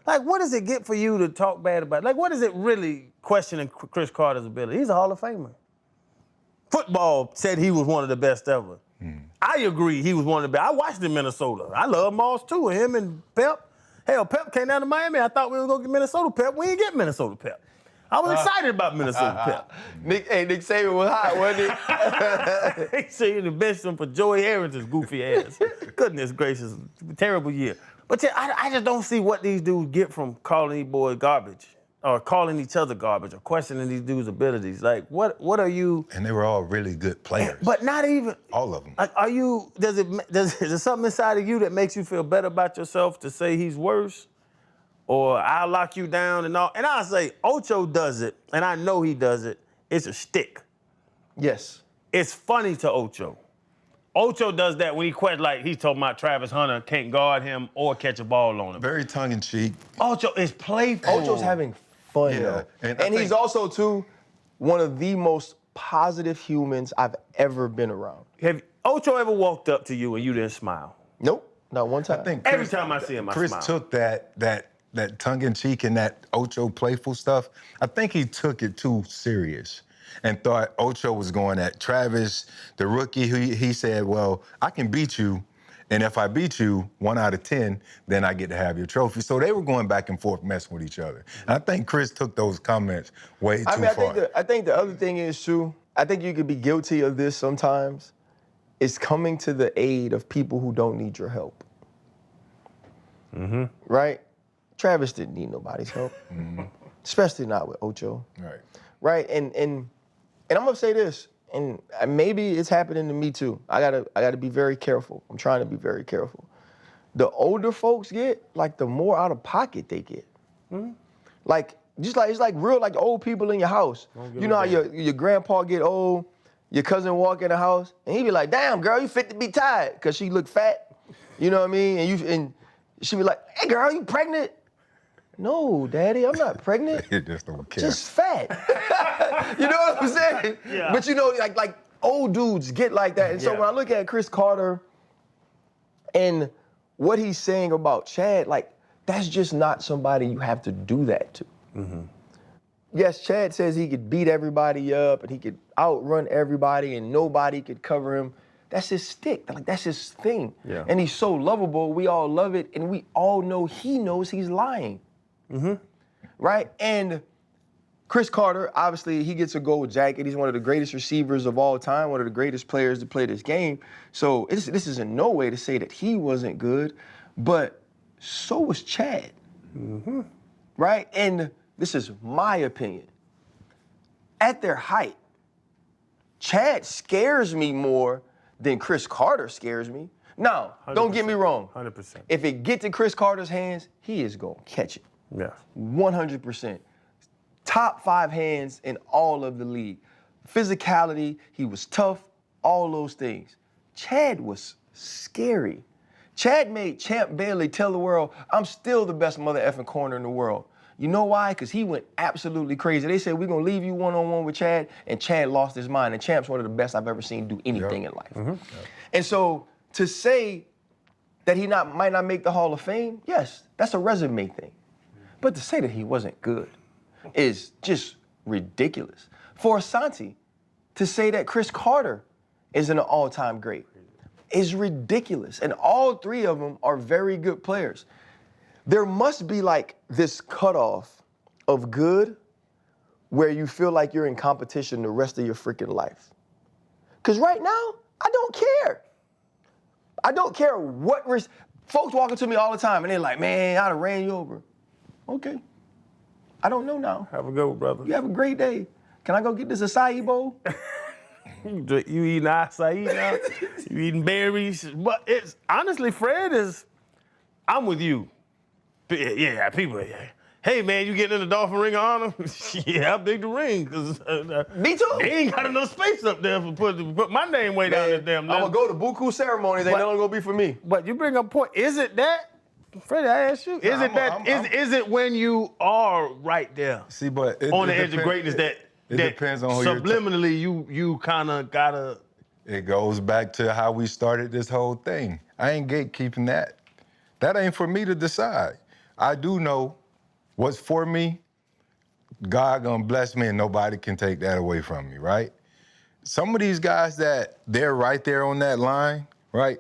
like, what does it get for you to talk bad about? Like, what is it really questioning Chris Carter's ability? He's a Hall of Famer. Football said he was one of the best ever. I agree he was one of the best. I watched him in Minnesota. I love Moss, too, and him and Pep. Hell, Pep came down to Miami. I thought we were going to get Minnesota Pep. We didn't get Minnesota Pep. I was excited about Minnesota Pep. Nick Saban was hot, wasn't he? He said the best one for Joey Harrington's goofy ass. Goodness gracious, terrible year. But yeah, I just don't see what these dudes get from calling these boys garbage, or calling each other garbage, or questioning these dudes' abilities. Like, what are you? And they were all really good players. But not even all of them. Like, is there something inside of you that makes you feel better about yourself to say he's worse? Or I'll lock you down and all. And I'll say, Ocho does it, and I know he does it. It's a stick. Yes. It's funny to Ocho. Ocho does that when he's talking about Travis Hunter can't guard him or catch a ball on him. Very tongue-in-cheek. Ocho is playful. Ocho's having fun, though. And he's also, too, one of the most positive humans I've ever been around. Have Ocho ever walked up to you and you didn't smile? Nope, not one time. I think every time I see him, I smile. Chris took that tongue-in-cheek and that Ocho playful stuff, I think he took it too serious and thought Ocho was going at Travis, the rookie, who he said, well, I can beat you, and if I beat you 1 out of 10, then I get to have your trophy. So they were going back and forth messing with each other. And I think Chris took those comments way too far. I think the other thing is, too, I think you could be guilty of this sometimes, is coming to the aid of people who don't need your help. Mm-hmm. Right? Travis didn't need nobody's help, especially not with Ocho. Right. Right, and I'm gonna say this, and maybe it's happening to me too. I gotta be very careful. I'm trying to be very careful. The older folks get, like, the more out of pocket they get. Like, it's like real, like old people in your house. You know how your grandpa get old, your cousin walk in the house, and he be like, damn, girl, you fit to be tied, because she look fat. You know what I mean? And she be like, hey, girl, you pregnant? No, Daddy, I'm not pregnant. He just don't care. Just fat. You know what I'm saying? Yeah. But you know, like old dudes get like that. And so when I look at Chris Carter and what he's saying about Chad, like, that's just not somebody you have to do that to. Yes, Chad says he could beat everybody up and he could outrun everybody and nobody could cover him. That's his stick. Like, that's his thing. Yeah. And he's so lovable. We all love it. And we all know he knows he's lying. Right? And Chris Carter, obviously, he gets a gold jacket. He's one of the greatest receivers of all time, one of the greatest players to play this game. So this is in no way to say that he wasn't good, but so was Chad. Right? And this is my opinion. At their height, Chad scares me more than Chris Carter scares me. Now, don't get me wrong. 100%. If it gets in Chris Carter's hands, he is going to catch it. Yeah. 100%. Top 5 hands in all of the league. Physicality, he was tough, all those things. Chad was scary. Chad made Champ Bailey tell the world, I'm still the best mother effing corner in the world. You know why? Because he went absolutely crazy. They said, we're going to leave you one-on-one with Chad, and Chad lost his mind. And Champ's one of the best I've ever seen do anything in life. And so to say that he might not make the Hall of Fame, yes, that's a resume thing. But to say that he wasn't good is just ridiculous. For Asante, to say that Chris Carter isn't an all-time great is ridiculous. And all 3 of them are very good players. There must be like this cutoff of good where you feel like you're in competition the rest of your freaking life. Because right now, I don't care. I don't care what folks walking to me all the time and they're like, man, I'd have ran you over. Okay. I don't know now. Have a good one, brother. You have a great day. Can I go get this acai bowl? You eating acai now? You eating berries? But it's honestly, Fred is. I'm with you. Yeah, people. Hey man, you getting in the Dolphin Ring of Honor? Yeah, how big the ring? Cause Me too. they ain't got enough space up there for put my name way down this damn. I'm gonna go to buku ceremonies. They don't gonna be for me. But you bring up a point. Is it that? Freddie, I asked you. Is is it when you are right there? See, but on the edge of greatness that depends on who you're subliminally you kind of gotta. It goes back to how we started this whole thing. I ain't gatekeeping that. That ain't for me to decide. I do know what's for me. God gonna bless me, and nobody can take that away from me, right? Some of these guys that they're right there on that line, right?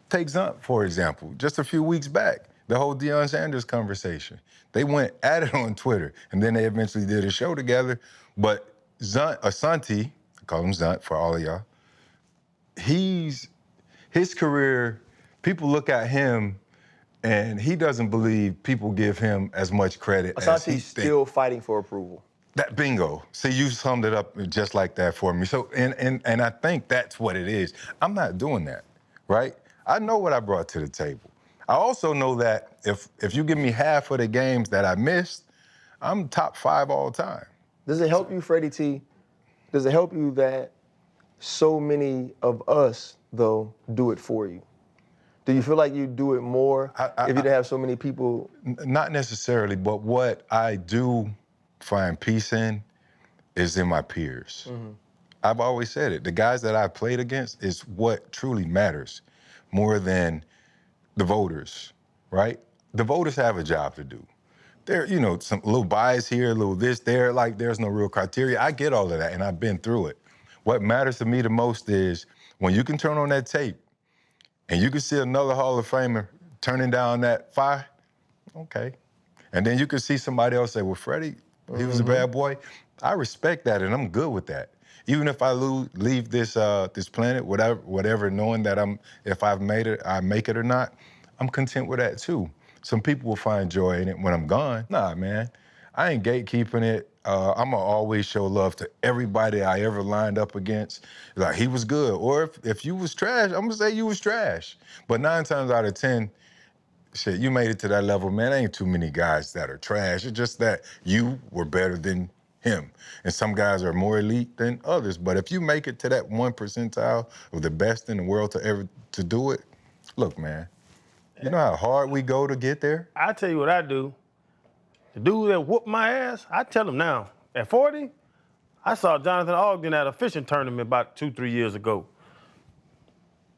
Take Zunt, for example. Just a few weeks back, the whole Deion Sanders conversation. They went at it on Twitter, and then they eventually did a show together. But Zunt, Asante, I call him Zunt for all of y'all, his career, people look at him and he doesn't believe people give him as much credit as he Asante's still fighting for approval. That bingo. See, you summed it up just like that for me. So, and I think that's what it is. I'm not doing that, right? I know what I brought to the table. I also know that if you give me half of the games that I missed, I'm top 5 all time. Does it help you, Freddie T? Does it help you that so many of us, though, do it for you? Do you feel like you do it more if you didn't have so many people? Not necessarily, but what I do find peace in is in my peers. I've always said it. The guys that I played against is what truly matters more than the voters, right? The voters have a job to do. There, some little bias here, a little this, there, like there's no real criteria. I get all of that, and I've been through it. What matters to me the most is when you can turn on that tape and you can see another Hall of Famer turning down that fire, okay. And then you can see somebody else say, well, Freddie, he was a bad boy. I respect that, and I'm good with that. Even if I leave this planet, whatever, knowing that if I've made it, I make it or not, I'm content with that too. Some people will find joy in it when I'm gone. Nah, man, I ain't gatekeeping it. I'm gonna always show love to everybody I ever lined up against. Like, he was good. Or if you was trash, I'm gonna say you was trash. But 9 times out of 10, shit, you made it to that level, man. Ain't too many guys that are trash. It's just that you were better than him. And some guys are more elite than others. But if you make it to that 1 percentile of the best in the world to ever to do it, look, man, you know how hard we go to get there? I tell you what I do. The dude that whooped my ass, I tell him now. At 40, I saw Jonathan Ogden at a fishing tournament about 2-3 years ago.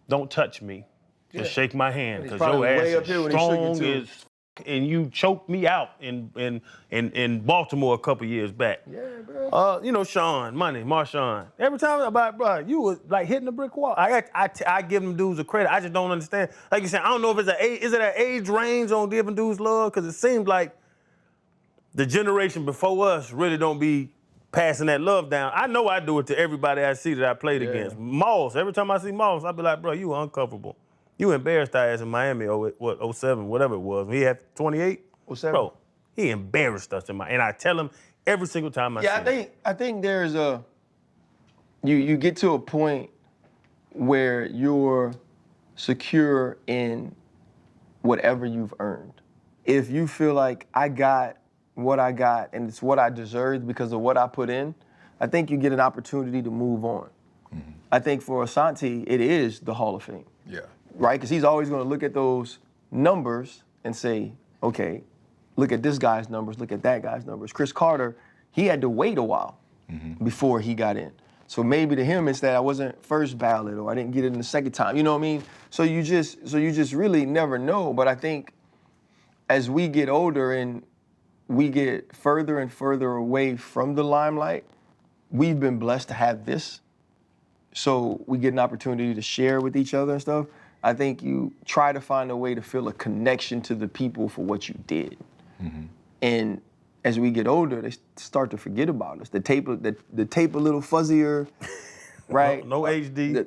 Don't touch me. Just shake my hand, because your way ass up here is when he shook it, strong too. as and you choked me out in Baltimore a couple years back. Yeah, bro. You know, Marshawn. Every time I'm like, bro, you was like hitting a brick wall. I give them dudes a credit. I just don't understand. Like you said, I don't know if is it an age range on giving dudes love? Because it seems like the generation before us really don't be passing that love down. I know I do it to everybody I see that I played against. Moss, every time I see Moss, I be like, bro, you uncomfortable. You embarrassed our ass in Miami, 07, whatever it was. When he had 28. 07. Bro, he embarrassed us in Miami. And I tell him every single time I see him. I think there's you get to a point where you're secure in whatever you've earned. If you feel like I got what I got and it's what I deserved because of what I put in, I think you get an opportunity to move on. Mm-hmm. I think for Asante, it is the Hall of Fame. Yeah. Right? Because he's always going to look at those numbers and say, okay, look at this guy's numbers, look at that guy's numbers. Chris Carter, he had to wait a while before he got in. So maybe to him it's that I wasn't first ballot or I didn't get it in the second time. You know what I mean? So you just really never know. But I think as we get older and we get further and further away from the limelight, we've been blessed to have this. So we get an opportunity to share with each other and stuff. I think you try to find a way to feel a connection to the people for what you did. Mm-hmm. And as we get older, they start to forget about us. The tape a little fuzzier, right? No HD.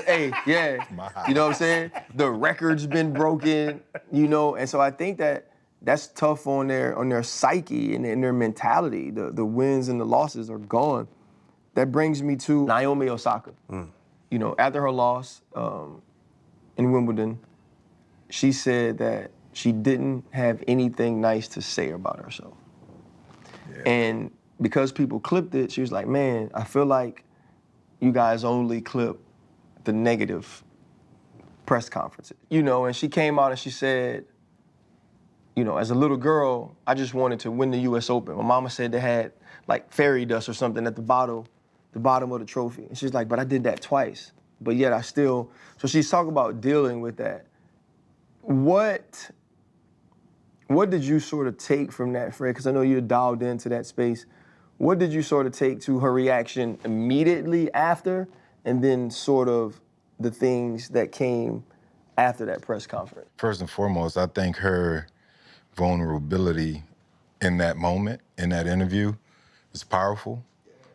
Hey, yeah. You know what I'm saying? The record's been broken, you know, and so I think that's tough on their psyche and their mentality. The wins and the losses are gone. That brings me to Naomi Osaka. You know, after her loss in Wimbledon, she said that she didn't have anything nice to say about herself. Yeah. And because people clipped it, she was like, man, I feel like you guys only clip the negative press conferences. You know, and she came out and she said, you know, as a little girl, I just wanted to win the US Open. My mama said they had like fairy dust or something at the bottom of the trophy. And she's like, but I did that twice. But yet I still, so she's talking about dealing with that. What did you sort of take from that, Fred? Because I know you're dialed into that space. What did you sort of take to her reaction immediately after, and then sort of the things that came after that press conference? First and foremost, I think her vulnerability in that moment, in that interview, is powerful.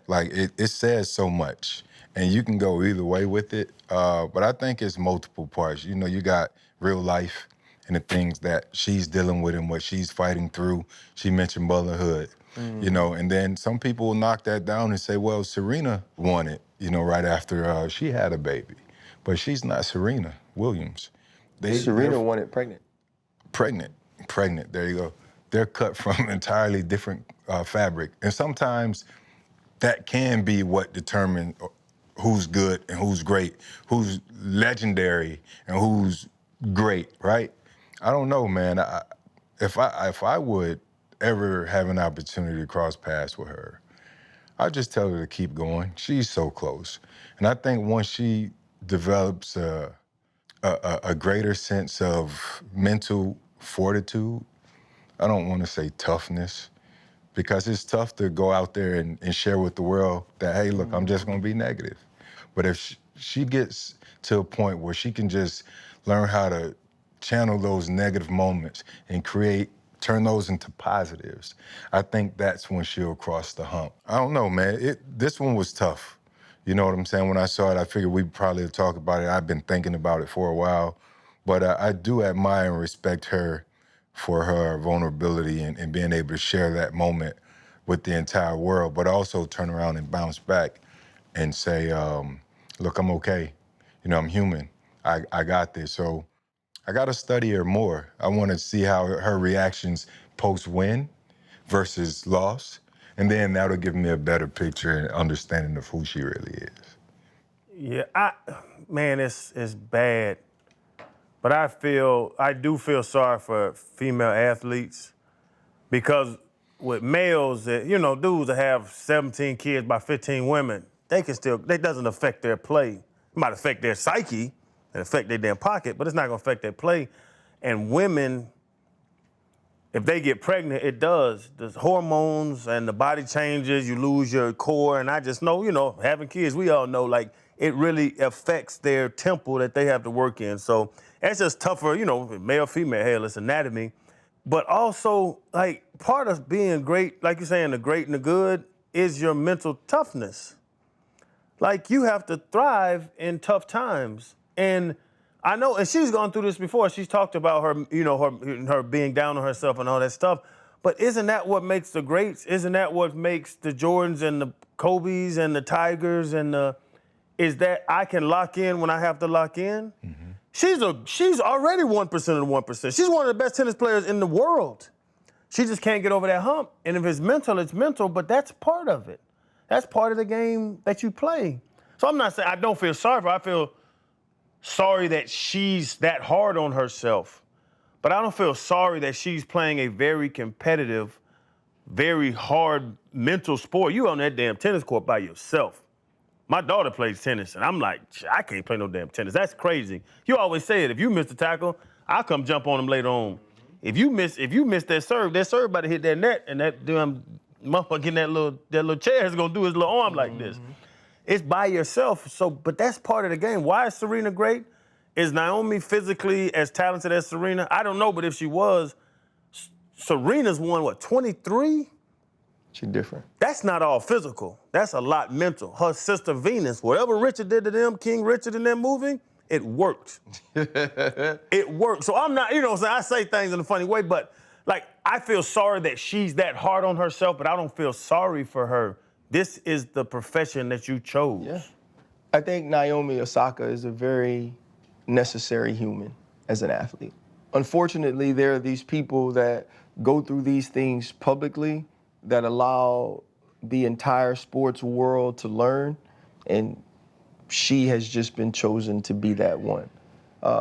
Like, it says so much, and you can go either way with it, but I think it's multiple parts. You know, you got real life and the things that she's dealing with and what she's fighting through. She mentioned motherhood, you know, and then some people will knock that down and say, well, Serena won it, you know, right after she had a baby, but she's not Serena Williams. Serena won it pregnant. Pregnant, there you go. They're cut from entirely different fabric, and sometimes that can be what determines who's good and who's great, who's legendary and who's great, right? I don't know, man. If I would ever have an opportunity to cross paths with her, I'd just tell her to keep going. She's so close. And I think once she develops a greater sense of mental fortitude, I don't want to say toughness, because it's tough to go out there and share with the world that, hey, look, I'm just going to be negative. But if she gets to a point where she can just learn how to channel those negative moments and turn those into positives, I think that's when she'll cross the hump. I don't know, man. This one was tough. You know what I'm saying? When I saw it, I figured we'd probably talk about it. I've been thinking about it for a while. But I do admire and respect her for her vulnerability and being able to share that moment with the entire world, but also turn around and bounce back and say, look, I'm okay. You know, I'm human. I got this. So I got to study her more. I want to see how her reactions post-win versus loss. And then that'll give me a better picture and understanding of who she really is. Yeah, man, it's bad. But I do feel sorry for female athletes because with males, dudes that have 17 kids by 15 women, that doesn't affect their play. It might affect their psyche and affect their damn pocket, but it's not gonna affect their play. And women, if they get pregnant, it does. There's hormones and the body changes, you lose your core. And I just know, having kids, we all know, like, it really affects their temple that they have to work in. So it's just tougher, male, female, hell, it's anatomy. But also, like, part of being great, like you're saying, the great and the good, is your mental toughness. Like, you have to thrive in tough times. And I know, and she's gone through this before. She's talked about her, her being down on herself and all that stuff. But isn't that what makes the greats? Isn't that what makes the Jordans and the Kobes and the Tigers is that I can lock in when I have to lock in? Mm-hmm. She's already 1% of the 1%. She's one of the best tennis players in the world. She just can't get over that hump. And if it's mental, but that's part of it. That's part of the game that you play. So I'm not saying I don't feel sorry for her. I feel sorry that she's that hard on herself. But I don't feel sorry that she's playing a very competitive, very hard mental sport. You on that damn tennis court by yourself. My daughter plays tennis, and I'm like, I can't play no damn tennis. That's crazy. You always say it. If you miss the tackle, I'll come jump on him later on. If you miss that serve about to hit that net, and that damn motherfucker getting that little chair is gonna do his little arm like this. It's by yourself. So, but that's part of the game. Why is Serena great? Is Naomi physically as talented as Serena? I don't know, but if she was, Serena's won 23? She's different. That's not all physical. That's a lot mental. Her sister Venus, whatever Richard did to them, King Richard in that movie, it worked. It worked. So I'm not, I say things in a funny way, but like, I feel sorry that she's that hard on herself, but I don't feel sorry for her. This is the profession that you chose. Yeah. I think Naomi Osaka is a very necessary human as an athlete. Unfortunately, there are these people that go through these things publicly that allow the entire sports world to learn, and she has just been chosen to be that one.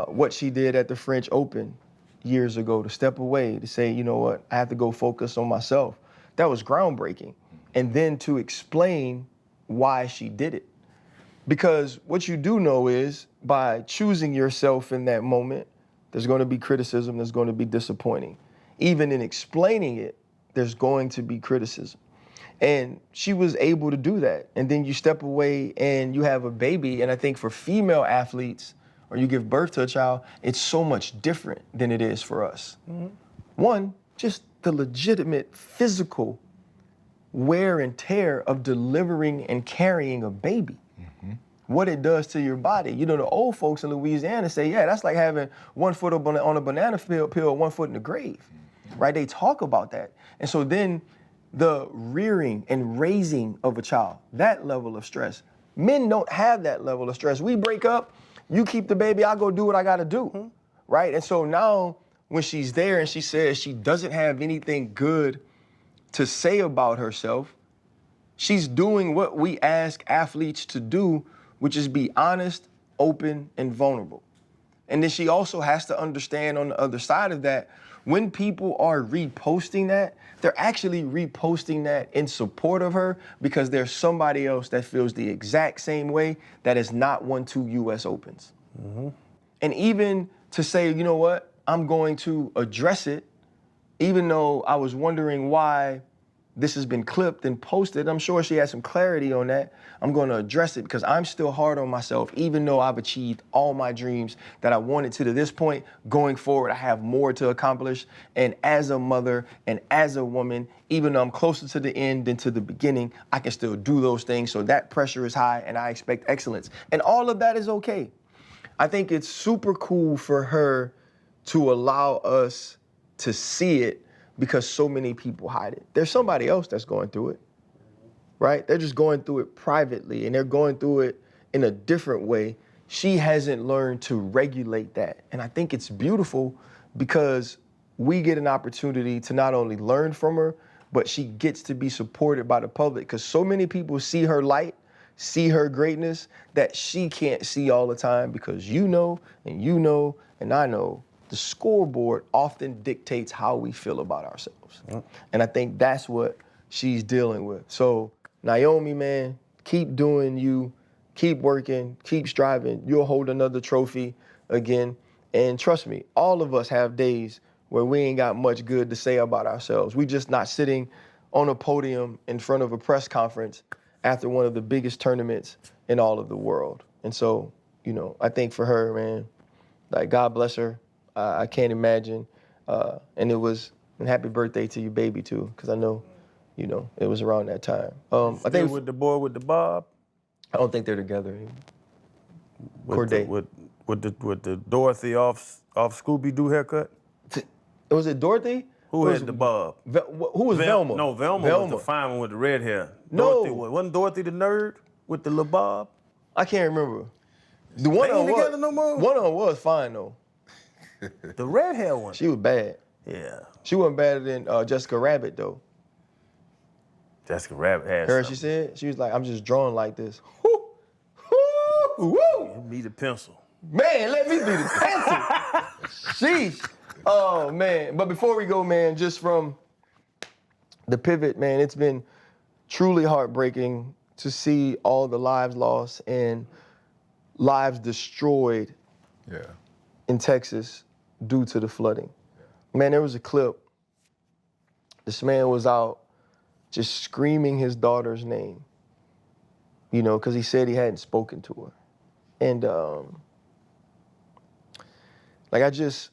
What she did at the French Open years ago, to step away, to say, you know what, I have to go focus on myself, that was groundbreaking. And then to explain why she did it. Because what you do know is, by choosing yourself in that moment, there's going to be criticism, there's going to be disappointing. Even in explaining it, there's going to be criticism. And she was able to do that. And then you step away and you have a baby. And I think for female athletes, or you give birth to a child, it's so much different than it is for us. Mm-hmm. One, just the legitimate physical wear and tear of delivering and carrying a baby. Mm-hmm. What it does to your body. The old folks in Louisiana say, yeah, that's like having 1 foot on a banana peel, 1 foot in the grave, right? They talk about that. And so then the rearing and raising of a child, that level of stress. Men don't have that level of stress. We break up, you keep the baby, I'll go do what I gotta do, right? And so now when she's there and she says she doesn't have anything good to say about herself, she's doing what we ask athletes to do, which is be honest, open, and vulnerable. And then she also has to understand on the other side of that, when people are reposting that, they're actually reposting that in support of her because there's somebody else that feels the exact same way that has not won 2 US Opens. Mm-hmm. And even to say, you know what, I'm going to address it, even though I was wondering why this has been clipped and posted, I'm sure she has some clarity on that. I'm going to address it because I'm still hard on myself, even though I've achieved all my dreams that I wanted to this point. Going forward, I have more to accomplish. And as a mother and as a woman, even though I'm closer to the end than to the beginning, I can still do those things. So that pressure is high and I expect excellence. And all of that is okay. I think it's super cool for her to allow us to see it because so many people hide it. There's somebody else that's going through it, right? They're just going through it privately and they're going through it in a different way. She hasn't learned to regulate that. And I think it's beautiful because we get an opportunity to not only learn from her, but she gets to be supported by the public because so many people see her light, see her greatness that she can't see all the time because you know, and I know, the scoreboard often dictates how we feel about ourselves. And I think that's what she's dealing with. So Naomi, man, keep doing you, keep working, keep striving. You'll hold another trophy again. And trust me, all of us have days where we ain't got much good to say about ourselves. We just not sitting on a podium in front of a press conference after one of the biggest tournaments in all of the world. And so, you know, I think for her, man, like God bless her. I can't imagine. And happy birthday to your baby too, because I know, you know, it was around that time. I think with the boy with the bob. I don't think they're together anymore. Corday. With the Dorothy off Scooby-Doo haircut. Was it Dorothy? Who had the bob? Who was Velma? No, Velma was the fine one with the red hair. No. Wasn't Dorothy the nerd with the little bob? I can't remember. The one They ain't together no more? One of them was fine though. The red hair one. She was bad. Yeah. She wasn't better than Jessica Rabbit though. Jessica Rabbit had Heard something. she said? She was like, I'm just drawing like this. Woo! Woo! Woo! Be the pencil. Man, let me be the pencil. Sheesh. Oh, man. But before we go, man, just from the pivot, man, it's been truly heartbreaking to see all the lives lost and lives destroyed in Texas due to the flooding. Man, there was a clip. This man was out just screaming his daughter's name, you know, because he said he hadn't spoken to her. And, like, I just,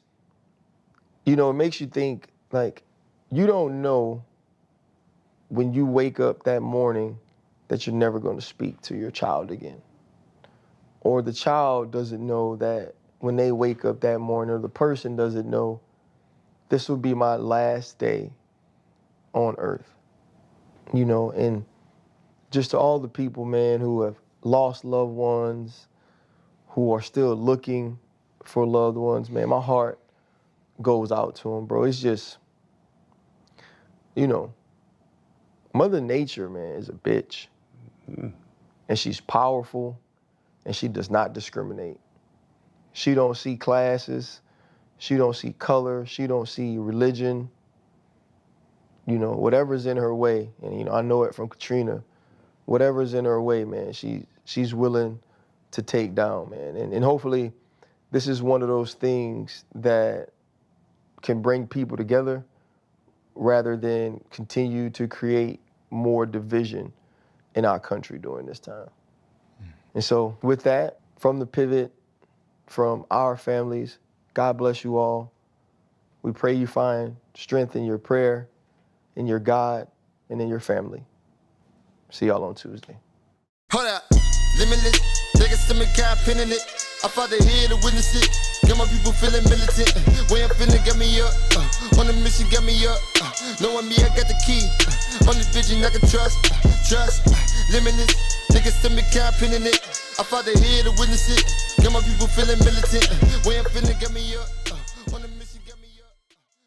you know, it makes you think, like, you don't know when you wake up that morning that you're never going to speak to your child again. Or the child doesn't know that when they wake up that morning, or the person doesn't know, this will be my last day on earth. You know, and just to all the people, man, who have lost loved ones, who are still looking for loved ones, man, my heart goes out to them, bro. It's just, you know, Mother Nature, man, is a bitch. And she's powerful, and she does not discriminate. She don't see classes. She don't see color. She don't see religion. You know, whatever's in her way, and, you know, I know it from Katrina, whatever's in her way, man, she's willing to take down, man. And hopefully this is one of those things that can bring people together rather than continue to create more division in our country during this time. And so with that, from the pivot, from our families, God bless you all. We pray you find strength in your prayer, in your God, and in your family. See y'all on Tuesday. Hold up, limitless. Niggas to me, got pin in it. I fought the head to witness it. Got my people feeling militant. Way I'm finna get me up. On the mission, get me up. Knowing me, I got the key. On this vision, I can trust. Limitless. Niggas to me, got pin in it. I fought the head to witness it. Got my people feeling militant. Way I'm finna get me up.